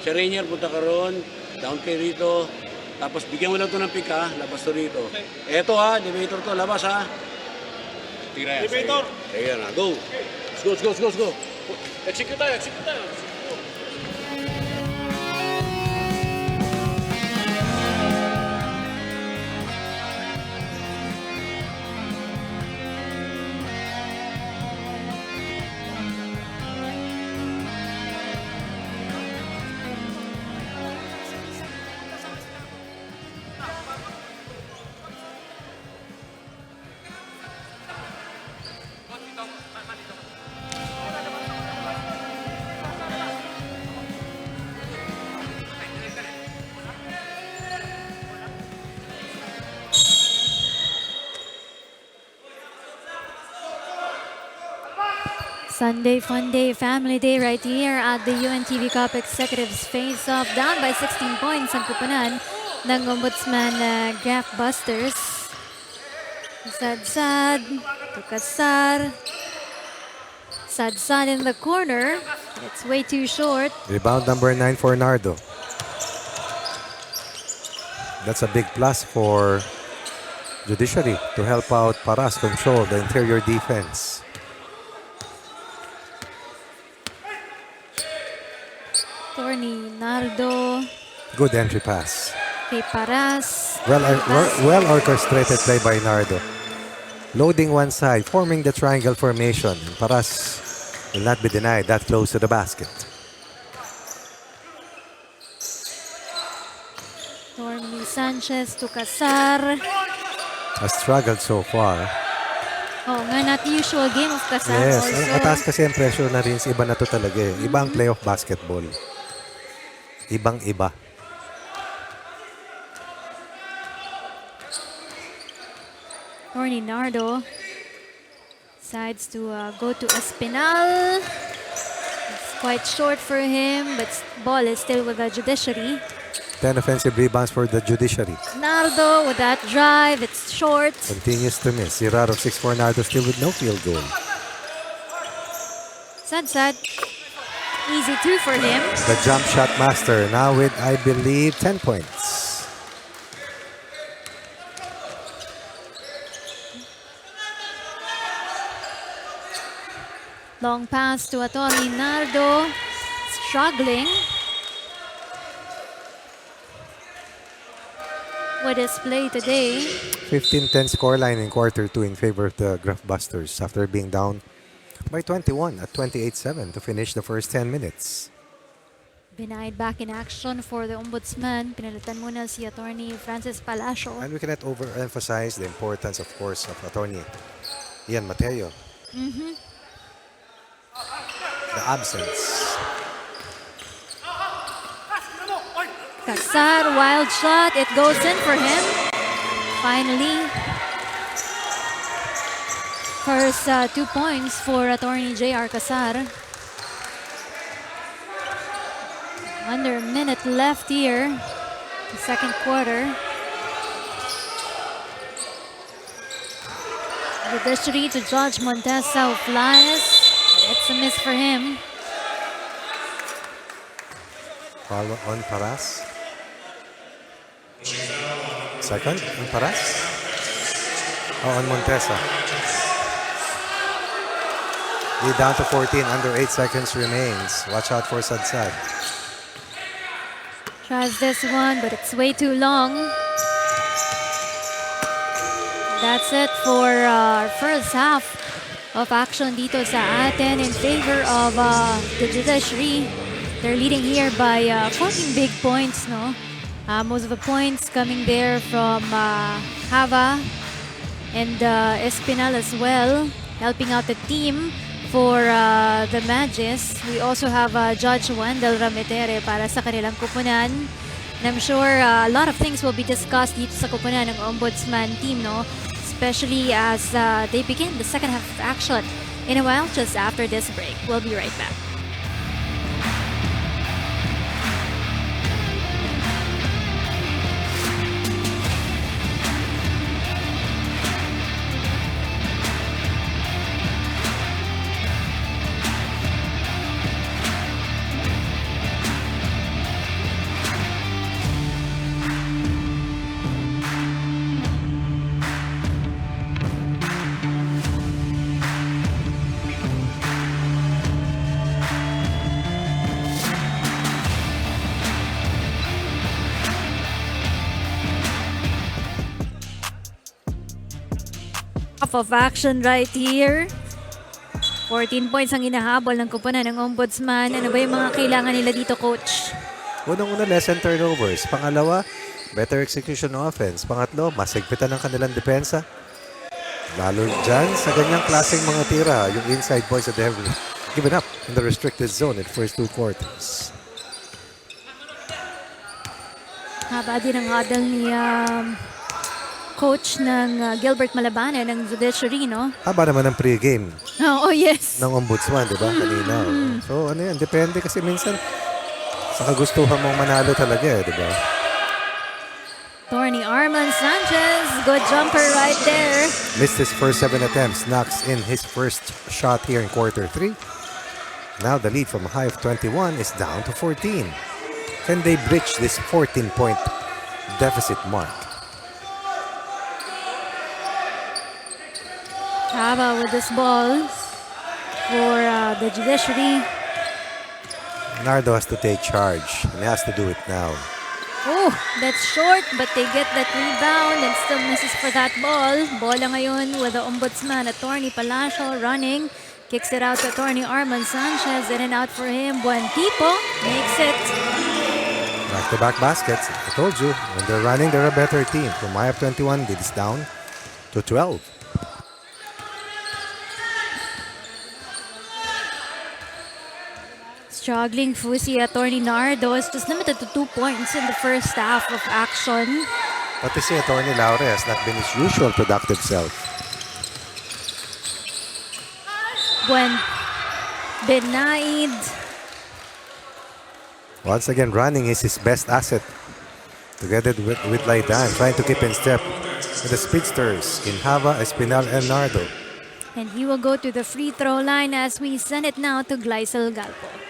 si Rainier, punta ka ron. Down kay rito. Tapos bigyan mo lang ito ng pick ha. Labas to rito. Eto ha, elevator to. Labas ha. Tira yan. Elevator. Ayan na. Go. Let's go, let's go, let's go. Execute tayo, execute tayo. Sunday fun day, family day right here at the UNTV Cup Executives face-off. Down by 16 points ang kupunan ng Ombudsman Graftbusters. Sad-sad to Casar. Sad-sad in the corner. It's way too short. Rebound number 9 for Nardo. That's a big plus for Judiciary to help out Paras control the interior defense. Torny Nardo Good entry pass. kay Paras. Well orchestrated play by Nardo. Loading one side, forming the triangle formation. And Paras will not be denied that close to the basket. Torny Sanchez to Casar. Has struggled so far. Oh, nga, not the usual game of Casar Yes, also. mataas kasi ang pressure na rin. Iba na to talaga eh. Iba ang playoff basketball. Ibang-iba. Torny Nardo decides to go to Espinal. It's quite short for him, but ball is still with the Judiciary. 10 offensive rebounds for the Judiciary. Nardo with that drive, it's short. Continues to miss. Zero out of 6 for Nardo, still with no field goal. Sad. Easy 2 for him. The jump shot master now with, I believe, 10 points. Long pass to Torny Nardo. Struggling with his play today. 15-10 scoreline in quarter 2 in favor of the Graftbusters after being down by 21 at 28-7 to finish the first 10 minutes. Denied back in action for the Ombudsman. Pinalitan muna si Attorney Francis Palacio. And we cannot overemphasize the importance, of course, of Attorney Ian Mateo. The absence. Casar, wild shot. It goes in for him. Finally. First 2 points for Attorney J.R. Casar. Under a minute left here. The second quarter. Judiciary to Judge Montesa who flies. It's a miss for him. Follow on Paras. Second on Paras. Oh, on Montesa. Lead down to 14, under 8 seconds remains. Watch out for Sadsad. Tries this one, but it's way too long. That's it for our first half of action dito sa atin in favor of the Judiciary. They're leading here by 14 big points, no? Most of the points coming there from Hava and Espinal as well, helping out the team for the Magis. We also have Judge Wendell Ramitere para sa kanilang kupunan. And I'm sure a lot of things will be discussed dito sa kupunan ng Ombudsman team, no? Especially as they begin the second half of action in a while, just after this break. We'll be right back. Of action right here. 14 points ang inahabol ng kupunan ng Ombudsman. Ano ba yung mga kailangan nila dito, Coach? Unang-una, less and turnovers. Pangalawa, better execution offense. Pangatlo, mas higpitan ng kanilang depensa. Lalo dyan sa ganyang klaseng mga tira, yung inside boys that they have given up in the restricted zone in the first 2 quarters. Haba din ang huddle ni coach ng Gilbert Malabanan ng Judiciary, no? Haba naman ang pre-game Oh, yes. ng Ombudsman, di ba? Kanina. So, ano yan? Depende kasi minsan sa kagustuhan mong manalo talaga, di ba? Attorney Arman Sanchez, good jumper right there. Missed his first 7 attempts. Knocks in his first shot here in quarter 3. Now the lead from a high of 21 is down to 14. Can they bridge this 14-point deficit mark? Haba with this ball for the Judiciary. Nardo has to take charge and he has to do it now. Oh, that's short, but they get that rebound and still misses for that ball. Bola ngayon with the Ombudsman. Attorney Palacio running. Kicks it out to Attorney Arman Sanchez. In and out for him. Buen Tipo makes it. Back-to-back baskets. I told you, when they're running, they're a better team. From high of 21, it is down to 12. Struggling Fusi Attorney Nardo is just limited to 2 points in the first half of action. Pati si Attorney Laure has not been his usual productive self. When denied. Once again, running is his best asset. Together with Laidan, trying to keep in step with the speedsters in Hava, Espinal, and Nardo. And he will go to the free throw line as we send it now to Gleisel Galpo.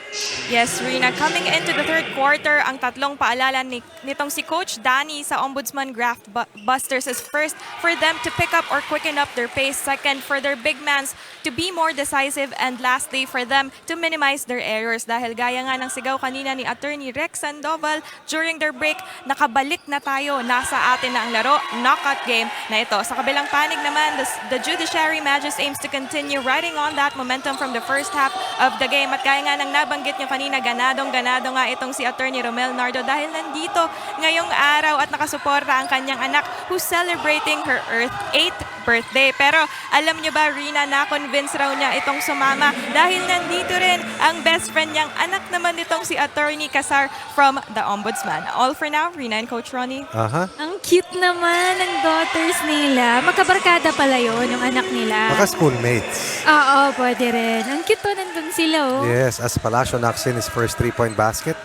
Yes, Rina. Coming into the third quarter, ang tatlong paalala nitong si Coach Danny sa Ombudsman Graftbusters is first, for them to pick up or quicken up their pace. Second, for their big mans to be more decisive. And lastly, for them to minimize their errors. Dahil gaya nga ng sigaw kanina ni Attorney Rex Sandoval during their break, nakabalik na tayo. Nasa atin na ang laro, knockout game na ito. Sa kabilang panig naman, the Judiciary Magis aims to continue riding on that momentum from the first half of the game. At gaya nga ng nabanggit nyo kanina, ganadong-ganado nga itong si Attorney Romel Nardo dahil nandito ngayong araw at nakasuporta ang kanyang anak who's celebrating her 8th birthday. Pero alam nyo ba, Rina, na-convince raw niya itong sumama dahil nandito rin ang best friend niyang anak naman itong si Attorney Casar from the Ombudsman. All for now, Rina and Coach Ronnie. Ang cute naman ng daughters nila. Magkabarkada pala yun, yung anak nila. Baka schoolmates. Oo, pwede rin. Ang cute pa nandun sila, oh. Yes, as Palacio knocks in his first 3-point basket.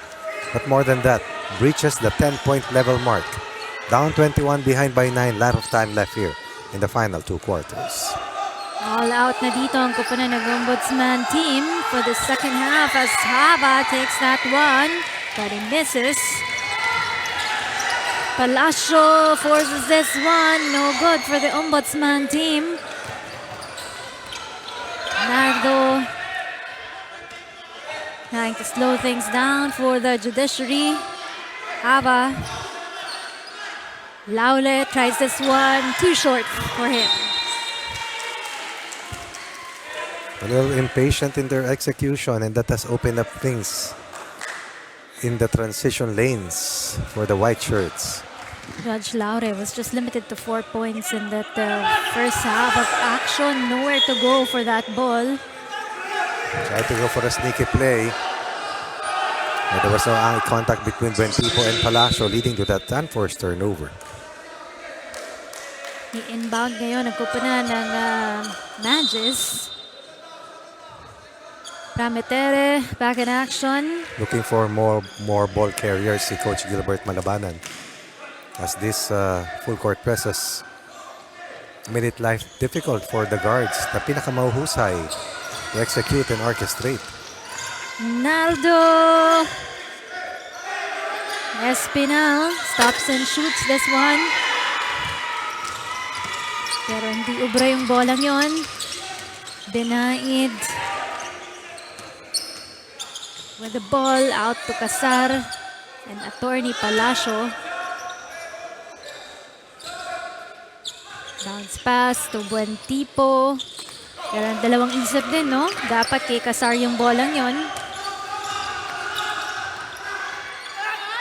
But more than that, breaches the 10-point level mark. Down 21 behind by 9, lot of time left here in the final 2 quarters. All out na dito ang kupunan ng Ombudsman team for the second half as Haba takes that one, but he misses. Palacio forces this one, no good for the Ombudsman team. Nardo trying to slow things down for the Judiciary. Hava. Laule tries this one, too short for him. A little impatient in their execution, and that has opened up things in the transition lanes for the white shirts. Judge Laure was just limited to 4 points in that first half of action. Nowhere to go for that ball. Tried to go for a sneaky play. But there was no eye contact between Buentipo and Palacio, leading to that unforced turnover. I-inbound ngayon, nagkupunan ng Magis. Ramitere, back in action. Looking for more ball carriers si Coach Gilbert Malabanan. As this full court presses made it life difficult for the guards na pinakamahuhusay to execute and orchestrate. Naldo Espinal stops and shoots this one. Pero hindi ubra yung bolang yon. Denied. With the ball out to Casar and Attorney Palacio. Bounce pass to Buentipo. Pero dalawang isip din, no? Dapat kay Casar yung bolang yon.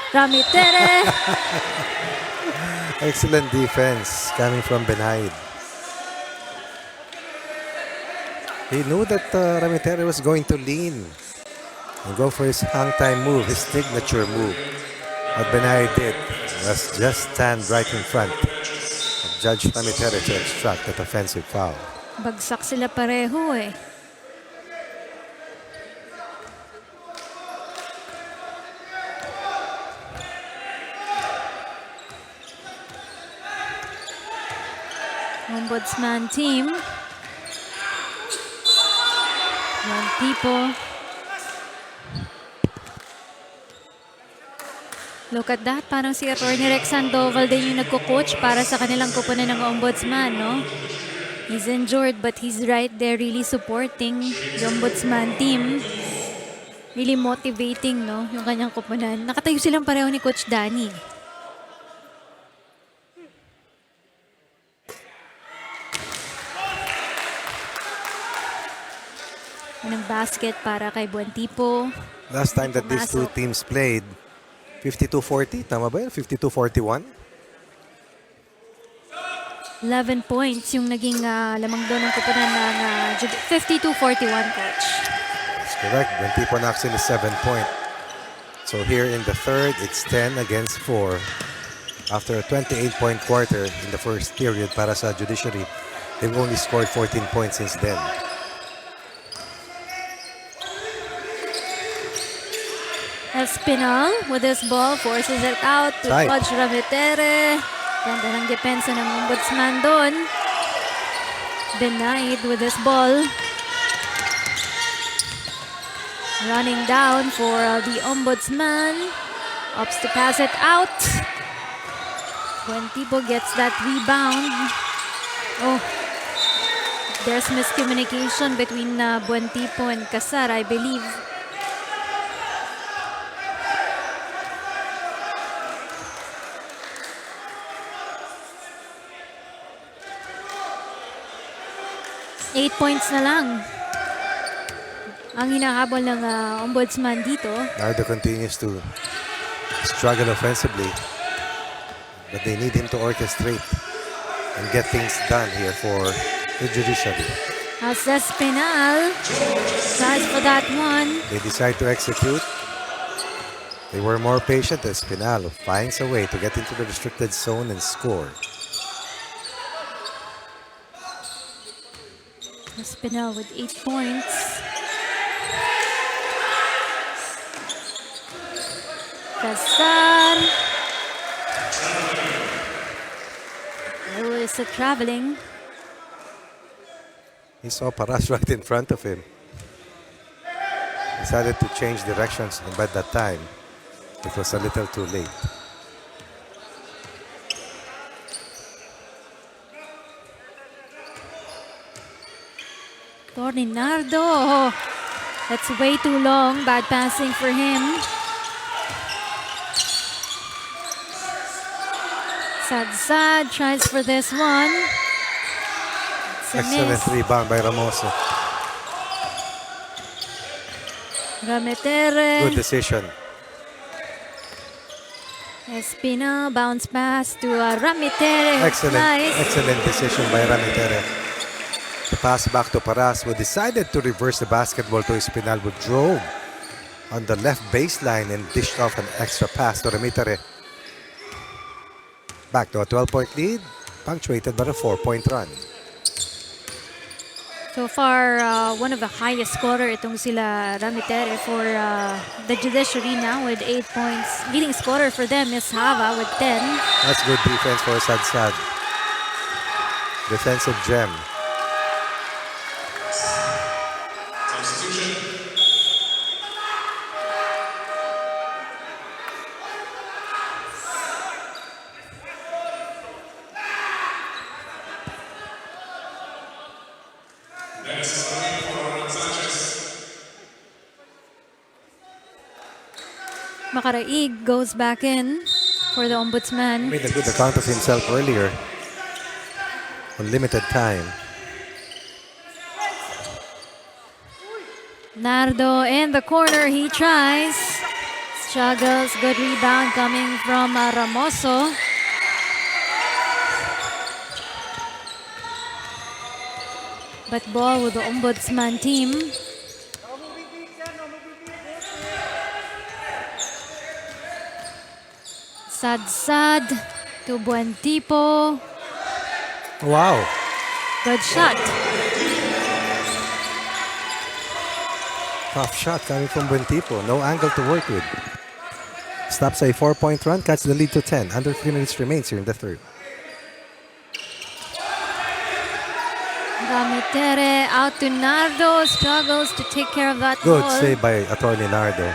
Ramitere. Excellent defense coming from Benaid. He knew that Ramitere was going to lean and go for his hang time move, his signature move. What Benaid did was just stand right in front of Judge Ramitere to extract that offensive foul. Bagsak sila pareho eh. Ombudsman team. Young people. Look at that. Parang si Attorney Rex Sandoval din yung nagko-coach para sa kanilang kupunan ng Ombudsman, no? He's injured but he's right there really supporting the Ombudsman team. Really motivating, no? Yung kanyang kupunan. Nakatayo silang pareho ni Coach Danny. Ng basket para kay Buentipo. Last time that these two teams played, 52-40, tama ba yun? 52-41? 11 points yung naging lamang doon ng kupunan ng 52-41, Coach. That's correct. Buentipo knocks in a 7-point. So here in the third, it's 10 against 4. After a 28-point quarter in the first period para sa Judiciary, they've only scored 14 points since then. Espinal with this ball forces it out to Coach Ramitere. Ganda ng depensa ng Ombudsman doon. Denied with this ball. Running down for the Ombudsman. Opts to pass it out. Buentipo gets that rebound. Oh, there's miscommunication between Buentipo and Casar, I believe. Eight points na lang ang hinahabol ng Ombudsman dito. Nardo continues to struggle offensively, but they need him to orchestrate and get things done here for the Judiciary. As Espinal tries for that one. They decide to execute. They were more patient. Espinal finds a way to get into the restricted zone and score. Espinal with 8 points. Casar. Who is traveling? He saw Paras right in front of him. Decided to change directions, and by that time, it was a little too late. Nardo That's way too long. Bad passing for him. Sad tries for this one. It's a Excellent miss. rebound by Ramoso. Rametere. Good decision. Espina bounce pass to Rametere. Excellent, Nice. excellent decision by Ramitere. The pass back to Paras, who decided to reverse the basketball to Espinal, who drove on the left baseline and dished off an extra pass to Ramitere. Back to a 12-point lead, punctuated by a 4-point run. So far, one of the highest scorer itong sila Rametere for the Judiciary now with 8 points. Leading scorer for them is Hava with 10. That's good defense for Sadsad. Defensive gem. Makaraig goes back in for the Ombudsman. Made a good account of himself earlier. On limited time. Nardo in the corner, he tries. Struggles, good rebound coming from Ramoso. But ball with the Ombudsman team. Sad to Buentipo. Wow. Good shot. Tough shot coming from Buentipo. No angle to work with. Stops a 4-point run, cuts the lead to 10. Under 3 minutes remains here in the third. Rametere out to Nardo. Struggles to take care of that Good ball. save by Atty. Nardo.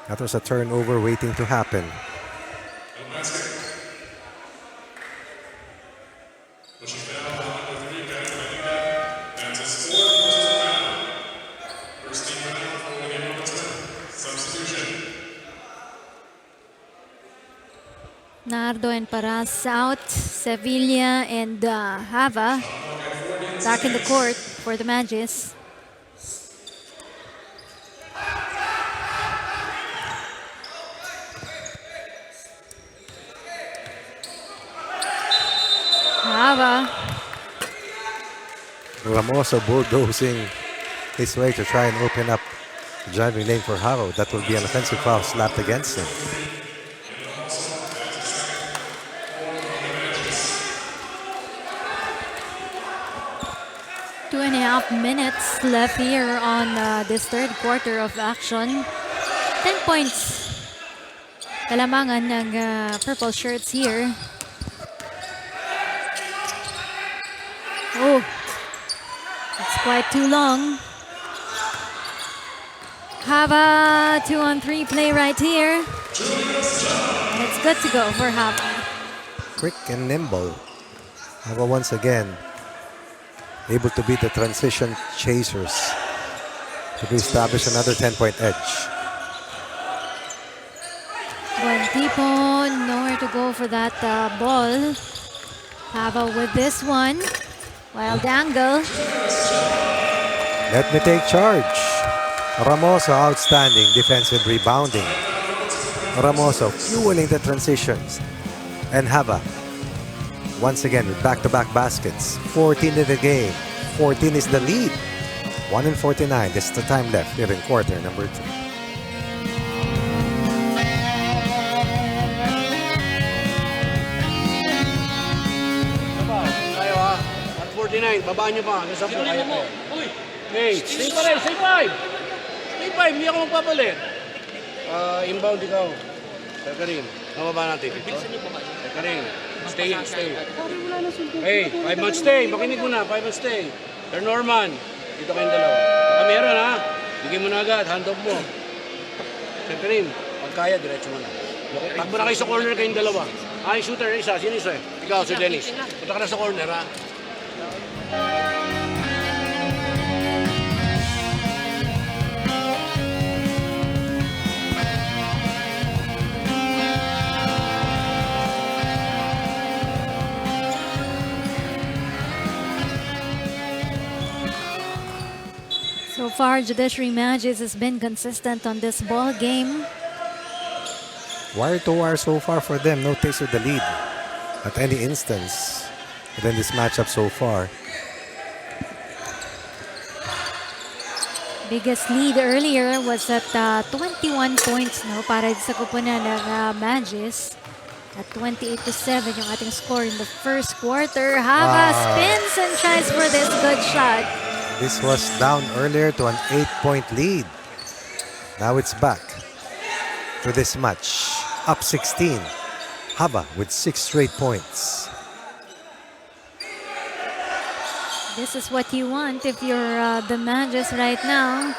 That was a turnover waiting to happen. Nardo and Paras out. Sevilla and Hava back in the court for the Magis. Hava. Ramoso bulldozing his way to try and open up the driving lane for Haro. That will be an offensive foul slapped against him. Two and a half minutes left here on this third quarter of action. 10 points. Kalamangan ng purple shirts here. Oh, it's quite too long. Hava 2-on-3 play right here. It's good to go for Hava. Quick and nimble. Hava once again able to beat the transition chasers to establish another 10-point edge. Buentipo, nowhere to go for that ball. Hava with this one. Wild angle. Let me take charge. Ramoso outstanding defensive rebounding. Ramoso fueling the transitions. And Hava once again with back-to-back baskets. 14 in the game. 14 is the lead. 1:49. This is the time left here in quarter number 2. Tayo ha. At 49, babaan nyo pa. Hanggang 10 kaya tayo. Hey, stay pa rin, stay 5. Stay 5, hindi ako magpapalit. Inbound ikaw. Sir Karim, nababa natin. Sir Karim, stay. Hey, 5 months stay. Makinig mo na, 5 months stay. Sir Norman, dito kayong dalawa. Baka meron ha. Bigyan mo na agad, hand off mo. Sir Karim, pag kaya, diretso mo na. Takbo na kayo sa corner kayong dalawa. Ay, shooter, isa. Sino isa? Ikaw, Sir Dennis. Punta ka na sa corner ha. far, Judiciary Magis has been consistent on this ball game. Wire to wire so far for them. No taste of the lead at any instance within this matchup so far. Biggest lead earlier was at 21 points para sa koponan ng Magis. At 28-7 yung ating score in the first quarter. Hava spins and tries for this good shot. This was down earlier to an 8-point lead. Now it's back to this match. Up 16. Hava with 6 straight points. This is what you want if you're the Magis right now,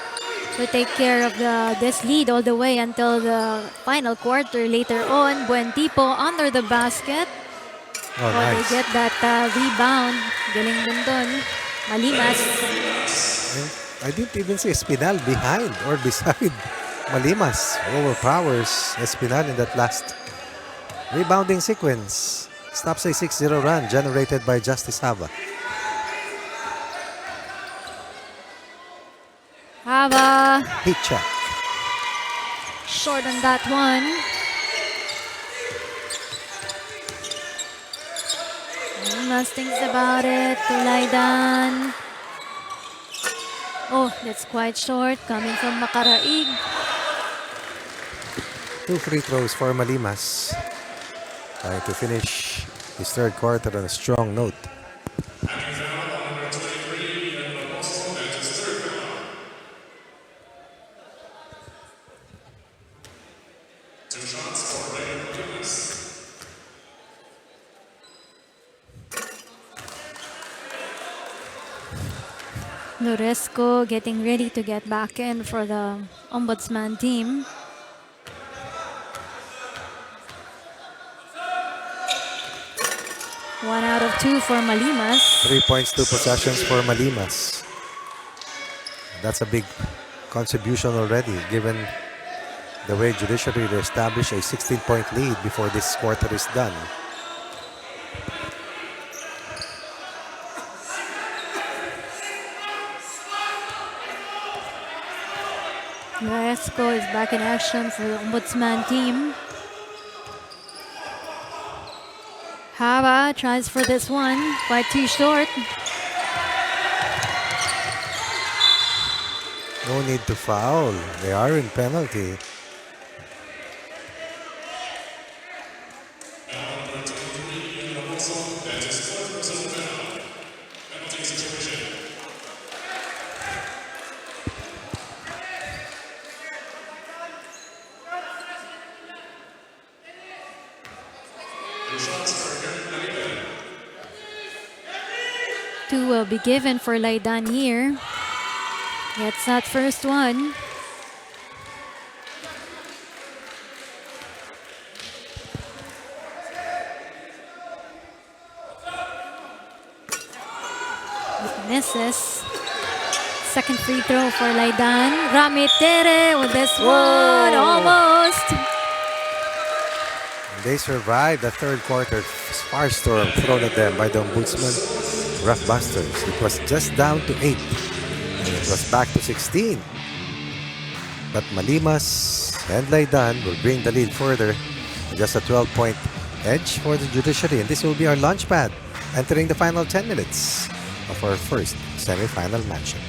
to take care of this lead all the way until the final quarter. Later on, Buen Tipo under the basket. Oh, They nice. get that rebound. Galing din dun. Malimas. And I didn't even see Espinal behind or beside Malimas. Overpowers Espinal in that last rebounding sequence. Stops a 6-0 run generated by Justice Hava. Hava Heat check. short on that one. Malimas thinks about it. Tulaidan. Oh, that's quite short. Coming from Makaraig. 2 free throws for Malimas. Trying to finish his third quarter on a strong note. Loresco getting ready to get back in for the Ombudsman team. One out of 2 for Malimas. 3 points, 2 possessions for Malimas. That's a big contribution already, given the way Judiciary established a 16-point lead before this quarter is done. Loresco is back in action for the Ombudsman team. Hava tries for this one, quite too short. No need to foul. They are in penalty. Two will be given for Laidan here. Gets that first one. It misses. Second free throw for Laidan. Ramitere with this one. Almost. They survived the third quarter firestorm thrown at them by the Ombudsman Graftbusters. It was just down to 8. And it was back to 16. But Malimas and Laidan will bring the lead further. Just a 12-point edge for the Judiciary. And this will be our launch pad entering the final 10 minutes of our first semi-final matchup.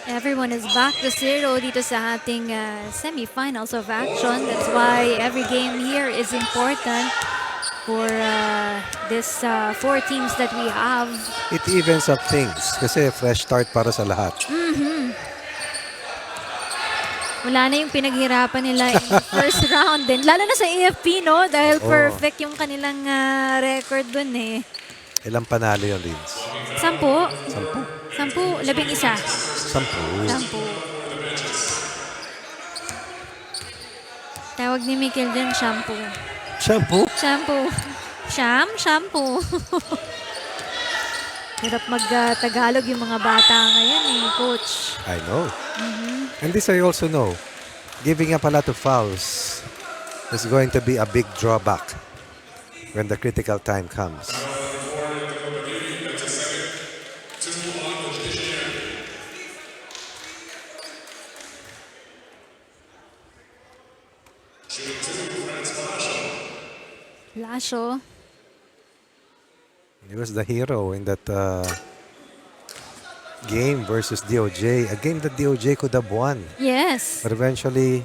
Everyone is back to zero dito sa ating semifinals of action. That's why every game here is important for this 4 teams that we have. It evens up things kasi fresh start para sa lahat. Wala na yung pinaghirapan nila in the first round din. Lalo na sa EFP, no? Dahil perfect yung kanilang record dun eh. Ilang panalo yun, Vince? 10. 11. 10. 10. Tawag ni Mikkel dyan, shampoo. Shampoo? Shampoo. Shampoo. Hirap mag-Tagalog yung mga bata ngayon eh, coach. I know. And this I also know. Giving up a lot of fouls is going to be a big drawback when the critical time comes. Lasho. He was the hero in that game versus DOJ. A game that DOJ could have won. Yes. But eventually,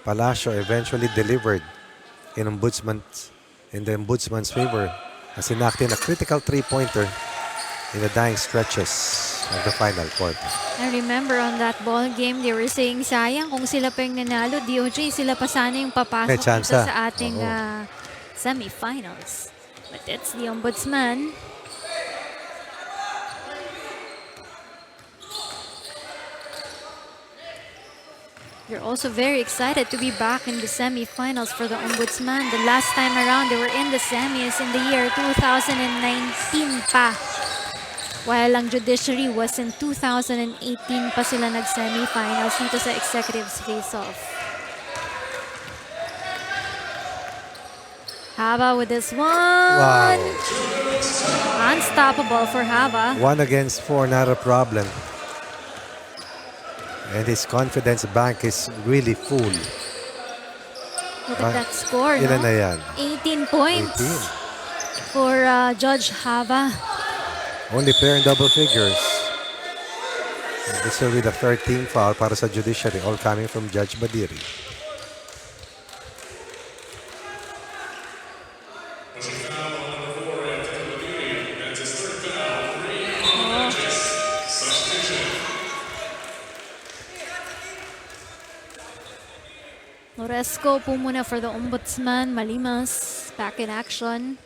Palacio eventually delivered in the Ombudsman's favor as enacting a critical 3-pointer in the dying stretches of the final quarter. I remember on that ball game, they were saying, sayang kung sila pa yung nanalo, DOJ, sila pa sana yung papasok May dito tsansa. sa ating semifinals. But it's the Ombudsman. They're also very excited to be back in the semifinals for the Ombudsman. The last time around, they were in the semis in the year 2019 pa. While ang Judiciary was in 2018 pa sila nag-semifinals dito sa Executives Face-Off. Hava with this one. Wow. Unstoppable for Hava. 1 against 4, not a problem. And his confidence bank is really full. Look at that score, Ilan no? na yan? 18 points 18. for Judge Hava. Only player in double figures. And this will be the 13th foul para sa Judiciary, all coming from Judge Badiri. Moresco po muna for the Ombudsman. Malimas back in action.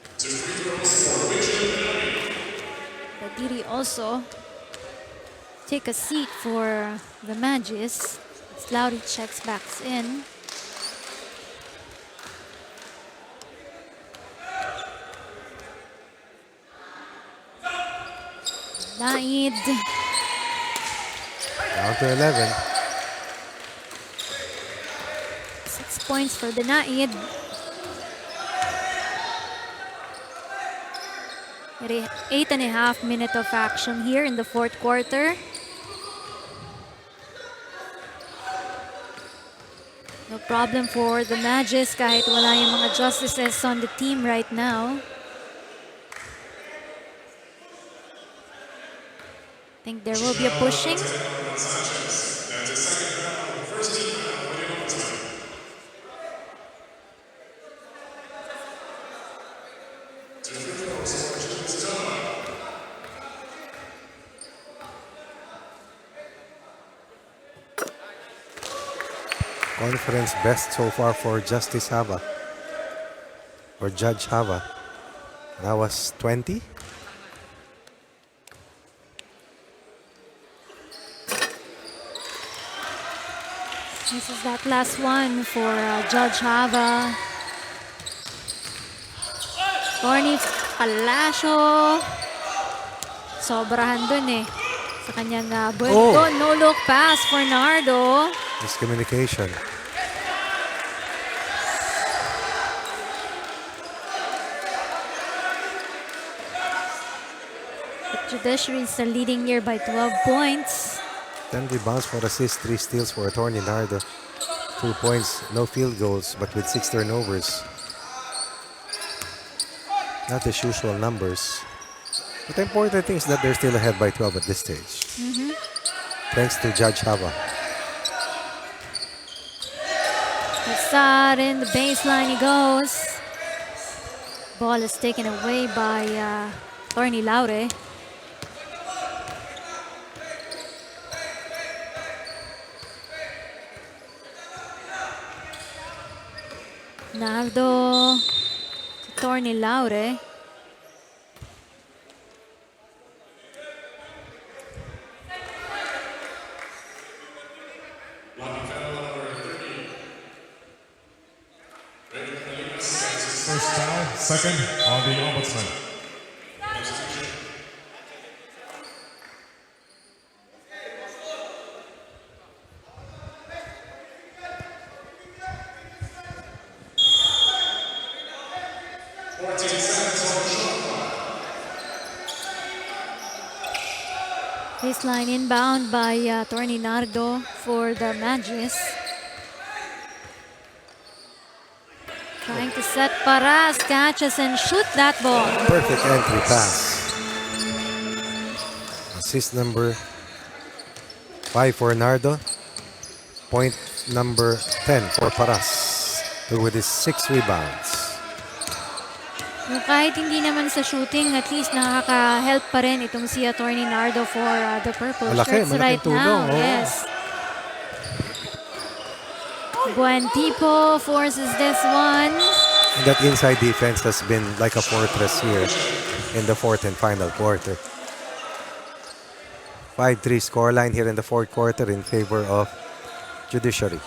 Badiri also take a seat for the Magis. Slowly checks backs in. Naid. Down to 11. 6 points for the Naid. 8.5 minutes of action here in the fourth quarter. No problem for the Magis kahit wala yung mga justices on the team right now. Think there will be a pushing. Conference best so far for Justice Hava or Judge Hava. That was 20. This is that last one for Judge Hava. Corny Palacio. Sobrahan dun eh. Sa kanyang buwento. No look pass for Nardo. Miscommunication. Judiciary is leading here by 12 points. 10 rebounds, 4 assists, 3 steals for Attorney Nardo. 2 points, no field goals, but with 6 turnovers. Not his usual numbers. But the important thing is that they're still ahead by 12 at this stage. thanks to Judge Hava. Kasar in the baseline he goes. Ball is taken away by Torny Laure. Nardo to Torny Laure. First foul, second on the Ombudsman. Baseline inbound by Torny Nardo for the Magis. Trying to set Paras, catches and shoot that ball. Perfect entry pass. Assist number 5 for Nardo. Point number 10 for Paras. With his 6 rebounds. Yung kahit hindi naman sa shooting, at least nakaka-help pa rin itong si Torny Nardo for the purple shirts right now. Oh. Yes. Buentipo forces this one. And that inside defense has been like a fortress here in the fourth and final quarter. 5-3 scoreline here in the fourth quarter in favor of Judiciary.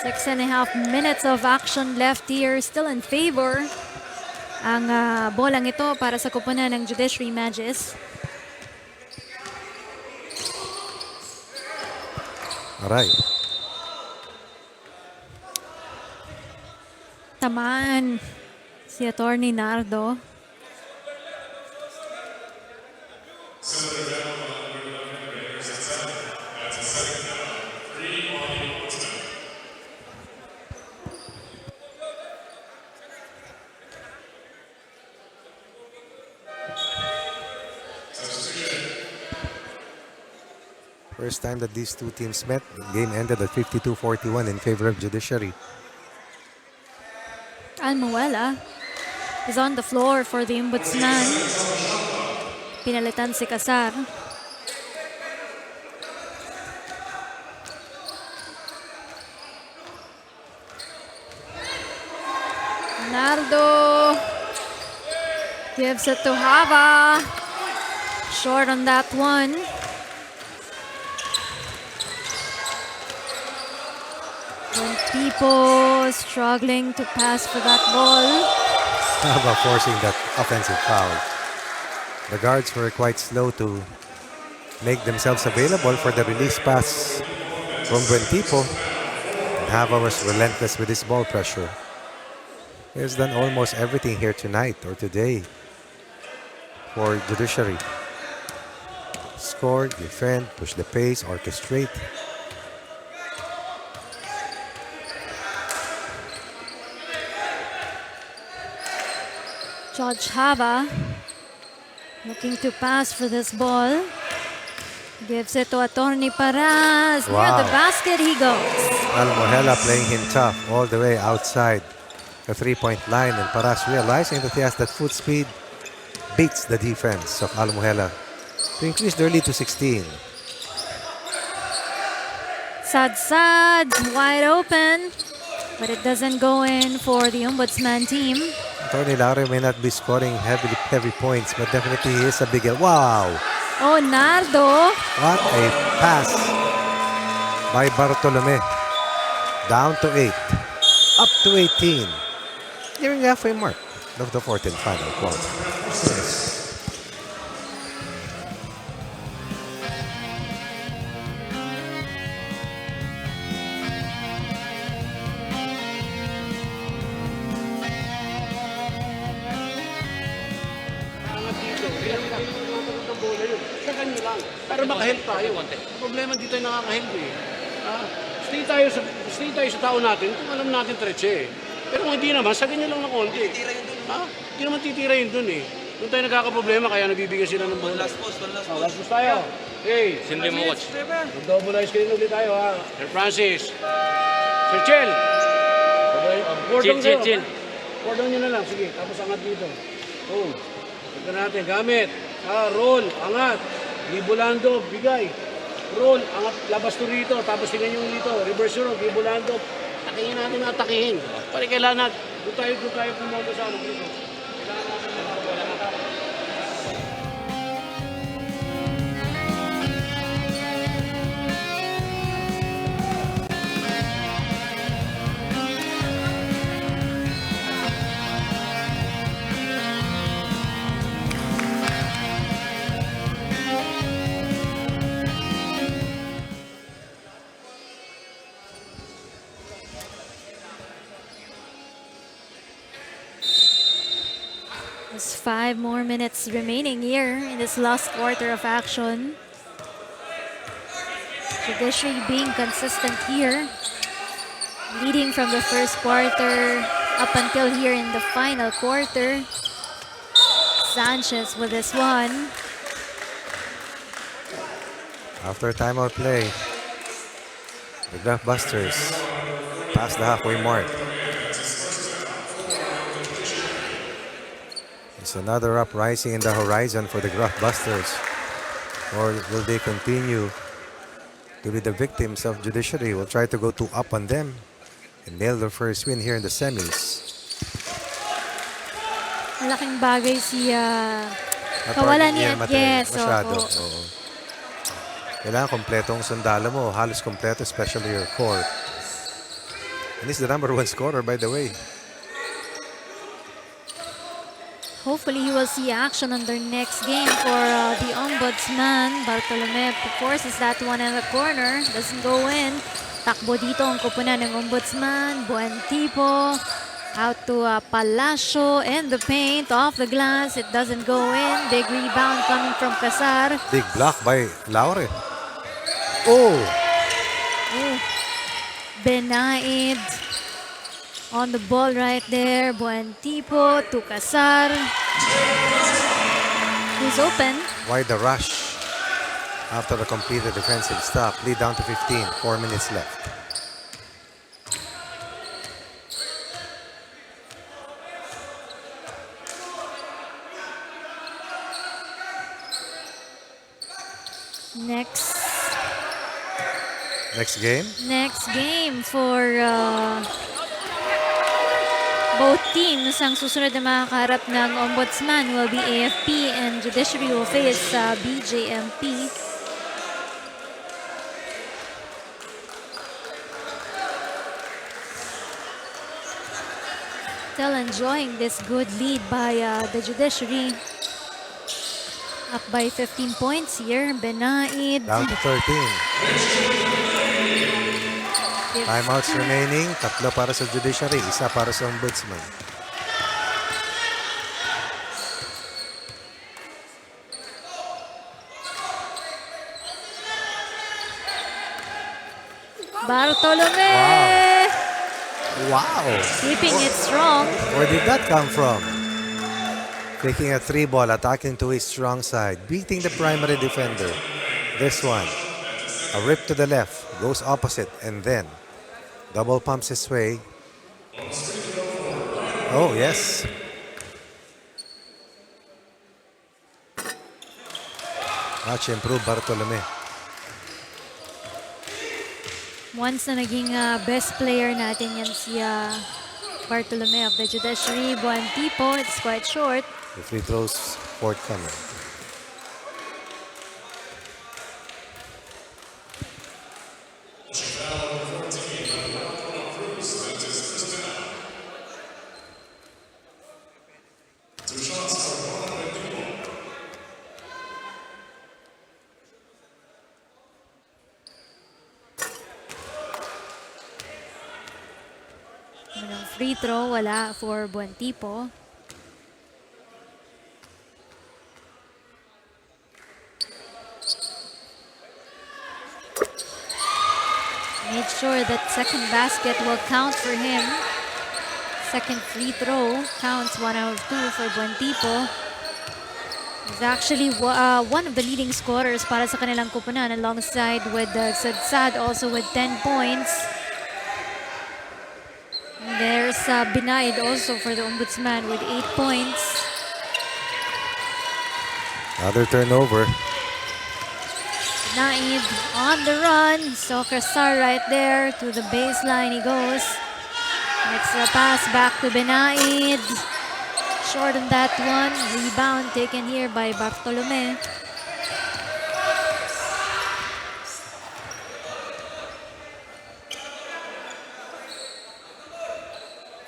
6.5 minutes of action left here, still in favor ang bolang ito para sa koponan ng Judiciary Magis. Alright. Tamaan si Attorney Nardo. First time that these two teams met, the game ended at 52-41 in favor of Judiciary. Almuela is on the floor for the Ombudsman. Pinalitan si Kasar. Nardo gives it to Hava. Short on that one. And people struggling to pass for that ball. Hava forcing that offensive foul. The guards were quite slow to make themselves available for the release pass from Buentipo. And Hava was relentless with his ball pressure. He has done almost everything here tonight or today for Judiciary. Score, defend, push the pace, orchestrate. Judge Hava looking to pass for this ball. Gives it to Attorney Paras. Wow. Near the basket he goes. Almuela playing him tough all the way outside the three-point line, and Paras realizing that he has that foot speed beats the defense of Almuela to increase the lead to 16. Sad wide open, but it doesn't go in for the Ombudsman team. Tony Laure may not be scoring heavy points, but definitely he is a big help. Wow! Oh, Nardo. What a pass by Bartolome. Down to 8. Up to 18. Nearing the halfway mark of the fourth and final quarter. Para makahelp tayo. Problema dito ay nakakahelp eh. Stay tayo sa tao natin kung alam natin tretche eh. Pero kung hindi naman, sagad nyo lang na konti. Hindi naman titira yun dun eh. Doon tayo nagkakaproblema kaya nabibigyan sila ng bola. Last post tayo. Okay. Sindi mo, coach. Mag-double ice screen ulit tayo ha. Sir Francis. Sir Chel. Chill. Cordon nyo na lang. Sige, tapos angat dito. Oh. Tignan natin. Gamit. Roll. Angat. Gibulando. Bigay. Roll. Angat. Labas to rito. Tapos tingnan nyo dito. Reverse roll. Gibulando. Takihin natin na takihin. Pari kailangan. Doon tayo pumunta sa ano dito. Kailangan natin na wala na tayo. There's 5 more minutes remaining here in this last quarter of action. Judiciary being consistent here, leading from the first quarter up until here in the final quarter. Sanchez with this one. After timeout play, the Graftbusters past the halfway mark. It's another uprising in the horizon for the Graftbusters. Or will they continue to be the victims of Judiciary? Will try to go too up on them and nail their first win here in the semis. Malaking bagay si kawalan ni Yes. Masyado. Oo. Kailangan kompletong sundalo mo. Halos kompleto, especially your core. And he's the #1 scorer, by the way. Hopefully, he will see action on their next game for the Ombudsman. Bartolome forces that one in the corner. Doesn't go in. Takbo dito ang kupunan ng Ombudsman. Buen tipo. Out to Palacio in the paint. Off the glass. It doesn't go in. Big rebound coming from Casar. Big block by Laure. Oh! Benaid on the ball right there. Buen tipo to Casar. Who's open? Why the rush? After the completed defensive stop, lead down to 15. 4 minutes left. Next game for both teams. Ang susunod na makakaharap ng Ombudsman will be AFP and Judiciary will face BJMP. Still enjoying this good lead by the Judiciary. Up by 15 points here. Benaid. Down to 13. Timeouts remaining. 3 para sa Judiciary, 1 para sa Ombudsman. Bartolome! Wow! Keeping it strong. Where did that come from? Taking a 3 ball, attacking to his strong side, beating the primary defender. This one, a rip to the left, goes opposite, and then double pumps his way. Oh, yes. Much improved Bartolome. Once na naging best player natin yan si Bartolome of the Judiciary. Buen tipo, it's quite short. The free throws forthcoming. Free throw, wala for Buen tipo. Made sure that second basket will count for him. Second free throw counts 1 out of 2 for Buen tipo. He's actually one of the leading scorers para sa kanilang kupunan alongside with Sadsad also with 10 points. And there's Binaid also for the Ombudsman with 8 points. Another turnover. Binaid on the run. Soccer star right there to the baseline he goes. Extra pass back to Binaid. Short on that one. Rebound taken here by Bartolome.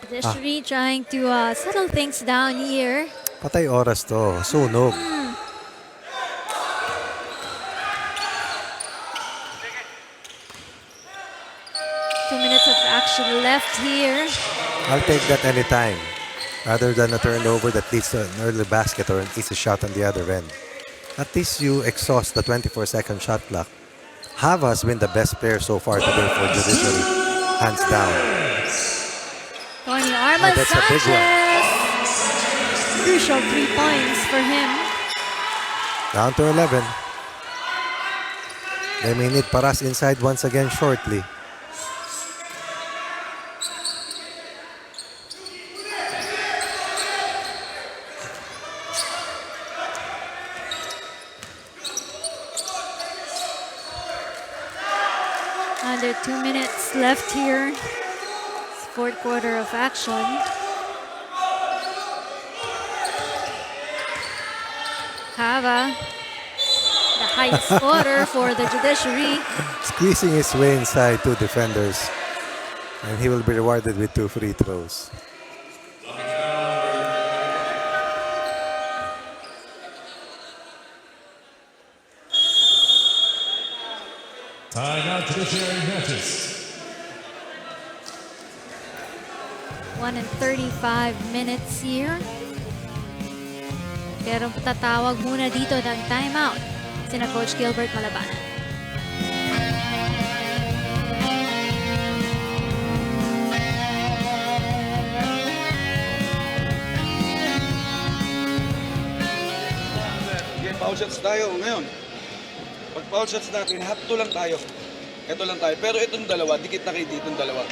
Judiciary trying to settle things down here. Patay oras to. Sunog. Two minutes of action left here. I'll take that anytime. Rather than a turnover that leads to an early basket or an easy shot on the other end. At least you exhaust the 24-second shot clock. Hava has been the best player so far today for Judiciary. Hands down. Tony Armas that's a big one. Sanchez. Crucial 3 points for him. Down to 11. They may need Paras inside once again shortly. Under 2 minutes left here. Fourth quarter of action. Hava, the highest scorer for the Judiciary. Squeezing his way inside 2 defenders. And he will be rewarded with 2 free throws. Timeout Judiciary matches. 1 and 35 minutes here. Pero tatawag muna dito ng timeout sina Coach Gilbert Malabanan. Okay, foul shots tayo ngayon. Pag foul shots natin, hapto lang tayo. Ito lang tayo. Pero itong dalawa, dikit na kayo dito dalawa.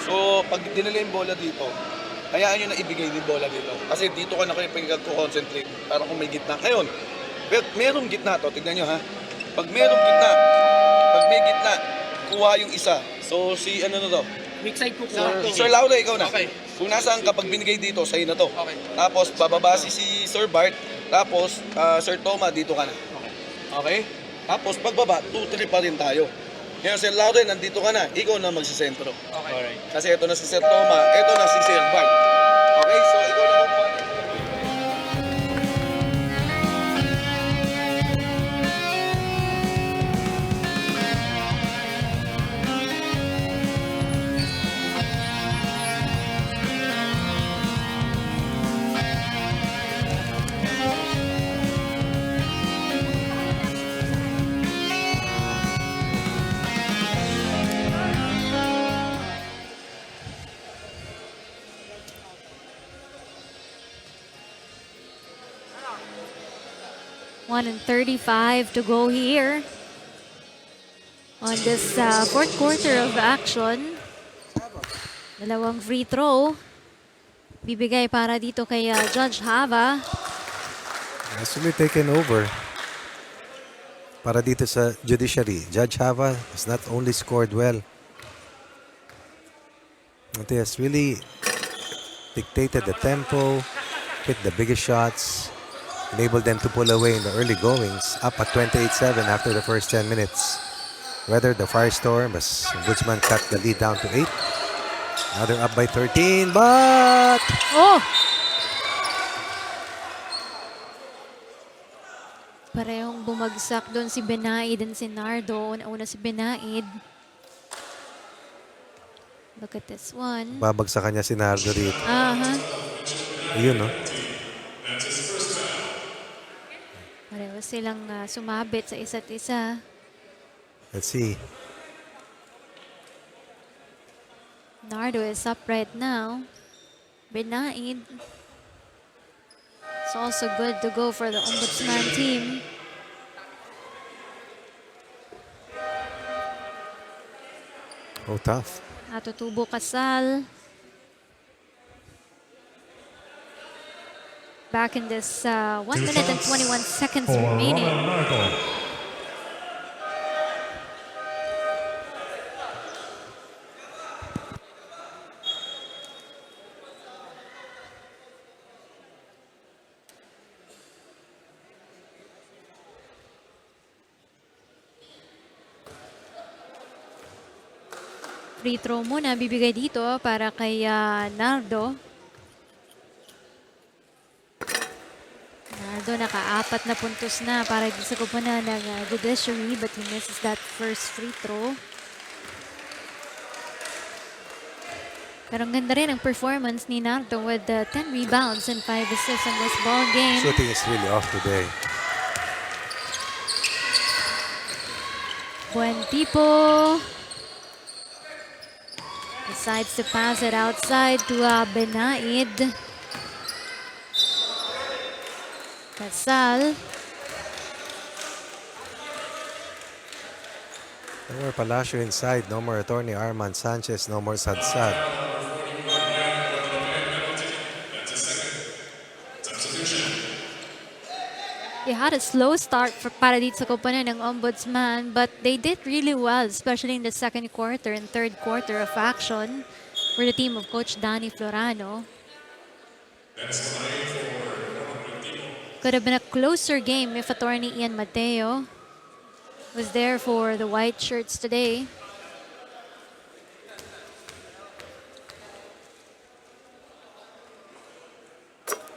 So, pag dinala yung bola dito, hayaan nyo na ibigay yung bola dito. Kasi dito ka na kayo pag-concentrate para kung may gitna. Ngayon, merong gitna to, tignan nyo ha. Pag merong gitna, pag may gitna, kuha yung isa. So, si ano na to? Weak side po Sir Laura, ikaw na. Okay. Kung nasaan ka, pag binigay dito, sa'yo na to. Okay. Tapos, bababa si Sir Bart. Tapos, Sir Toma, dito ka na. Okay? Tapos, pagbaba, 2-3 pa rin tayo. Ngayon, Sir Laura, nandito ka na. Ikaw na magsisentro. Okay. Alright. Kasi ito na si Sir Toma, ito na si Sir Bart. Okay? So, ikaw na kumuha. One and 35 to go here on this fourth quarter of action. Dalawang free throw. Bibigay para dito kay Judge Hava. Has to be taken over. Para dito sa Judiciary, Judge Hava has not only scored well, but he has really dictated the tempo, picked the biggest shots, enabled them to pull away in the early goings, up at 28-7 after the first 10 minutes. Whether the firestorm as Ombudsman cut the lead down to 8. Now they're up by 13, but Oh! Parehong bumagsak doon si Benaid and si Nardo. Una si Benaid. Look at this one. babagsakan niya si Nardo dito. Aha. Ayun, no? Pareho silang sumabit sa isa't isa. Let's see. Nardo is up right now. Benaid. It's also good to go for the Ombudsman team. Oh, tough. Natutubo Casal. Back in this 1 minute and 21 seconds For remaining. Romel Nardo. Free throw muna bibigay dito para kay Nardo. Nardo naka-4 na puntos na para dito sa kupunan ng Judiciary, but he misses that first free throw. Pero ang ganda rin ang performance ni Nardo with 10 rebounds and 5 assists in this ball game. Shooting is really off today. Buen tipo. Decides to pass it outside to Benaid. Casal. No more Palacio inside. No more Attorney Arman Sanchez. No more Sadsad. They had a slow start para dito sa kupunan ng Ombudsman, but they did really well, especially in the second quarter and third quarter of action for the team of Coach Danny Florano. Could have been a closer game if Attorney Ian Mateo was there for the white shirts today.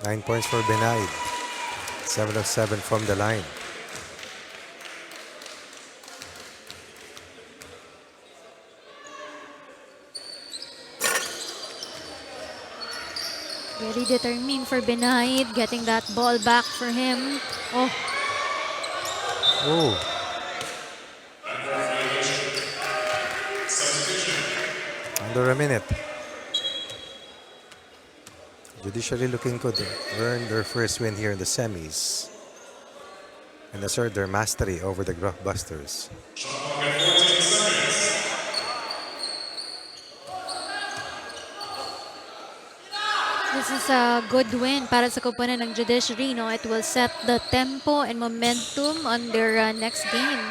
Nine points for Benaid. 7 of 7 from the line. Very determined for Benaid, getting that ball back for him. Oh, Oh. Under a minute. Judiciary looking good. Earned their first win here in the semis. And assert their mastery over the Graftbusters. this is a good win para sa kupunan ng Judiciary. No? It will set the tempo and momentum on their next game,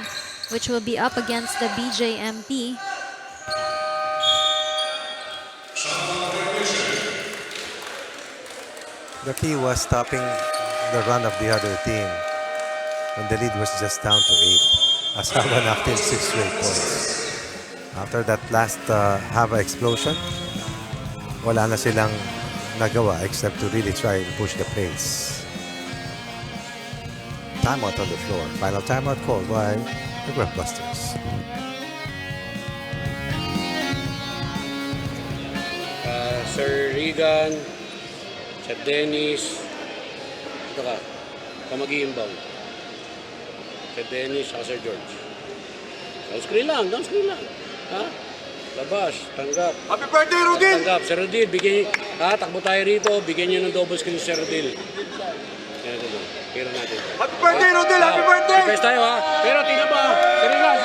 which will be up against the BJMP. The key was stopping the run of the other team when the lead was just down to 8. Asawa knocked in 6 straight points. After that last Hava explosion, wala na silang nagawa except to really try and push the pace. Timeout on the floor. Final timeout called by the Graftbusters. Sir Regan, Sir Dennis, ito ka mag-i-inbound. Sir Dennis, saka Sir George. Down screen lang. Ha? Labas, tanggap. Happy birthday, Rodil! Tanggap. Sir Rodil, takbo tayo rito. Bigyan nyo ng double screen si Sir Rodil. Yan, ito. Kira natin. Happy birthday, Rodil! Happy birthday! Request tayo ha. Pero tingnan ba? Sir Regan,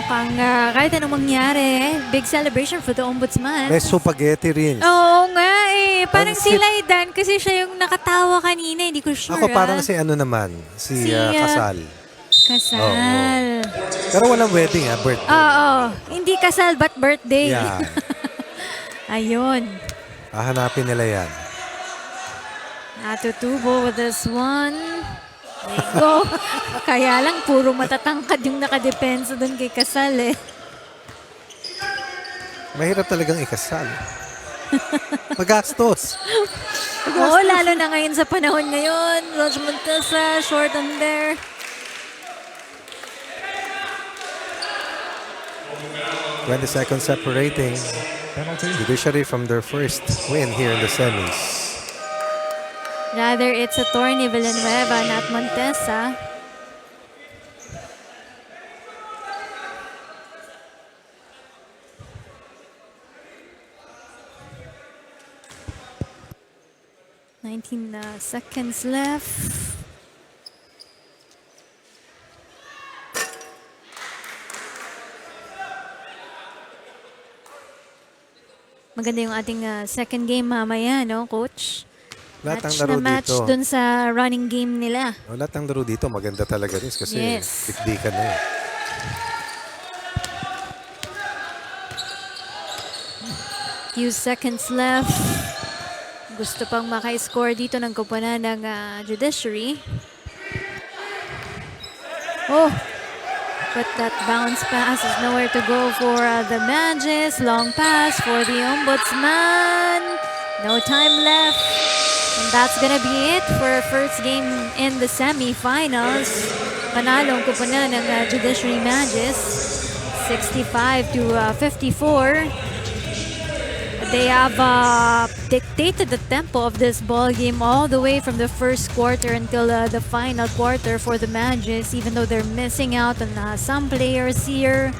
Mukhang kahit anong mangyari, big celebration for the Ombudsman. May spaghetti rin. Oo nga eh. Parang Pansit. si Laidan kasi siya yung nakatawa kanina. Hindi ko sure. Ako parang si ano naman, si Kasal. Kasal. Pero walang wedding birthday. Oo. Hindi kasal but birthday. Yeah. Ayun. Hahanapin nila yan. Natutubo with this one. There you go. Kaya lang, puro matatangkad yung nakadepensa doon kay Kasal eh. Mahirap talagang ikasal. Magastos. Oo, lalo na ngayon sa panahon ngayon. Roger Montesa, short on there. $20 separating Penalty. Judiciary from their first win here in the semis. Rather, it's Attorney Villanueva, not Montesa. 19 seconds left. Maganda yung ating second game mamaya, no, Coach? Lahat ng Match laro na match dito. dun sa running game nila. Lahat ng laro dito maganda talaga rin kasi Yes. dikdikan na eh. Few seconds left. Gusto pang maka-score dito ng koponan ng Judiciary. Oh! But that bounce pass is nowhere to go for the Magis. Long pass for the Ombudsman. No time left. And that's gonna be it for our first game in the semifinals. Panalo ang koponan ng Judiciary Magis. 65 to 54. They have dictated the tempo of this ball game all the way from the first quarter until the final quarter for the Magis, even though they're missing out on some players here.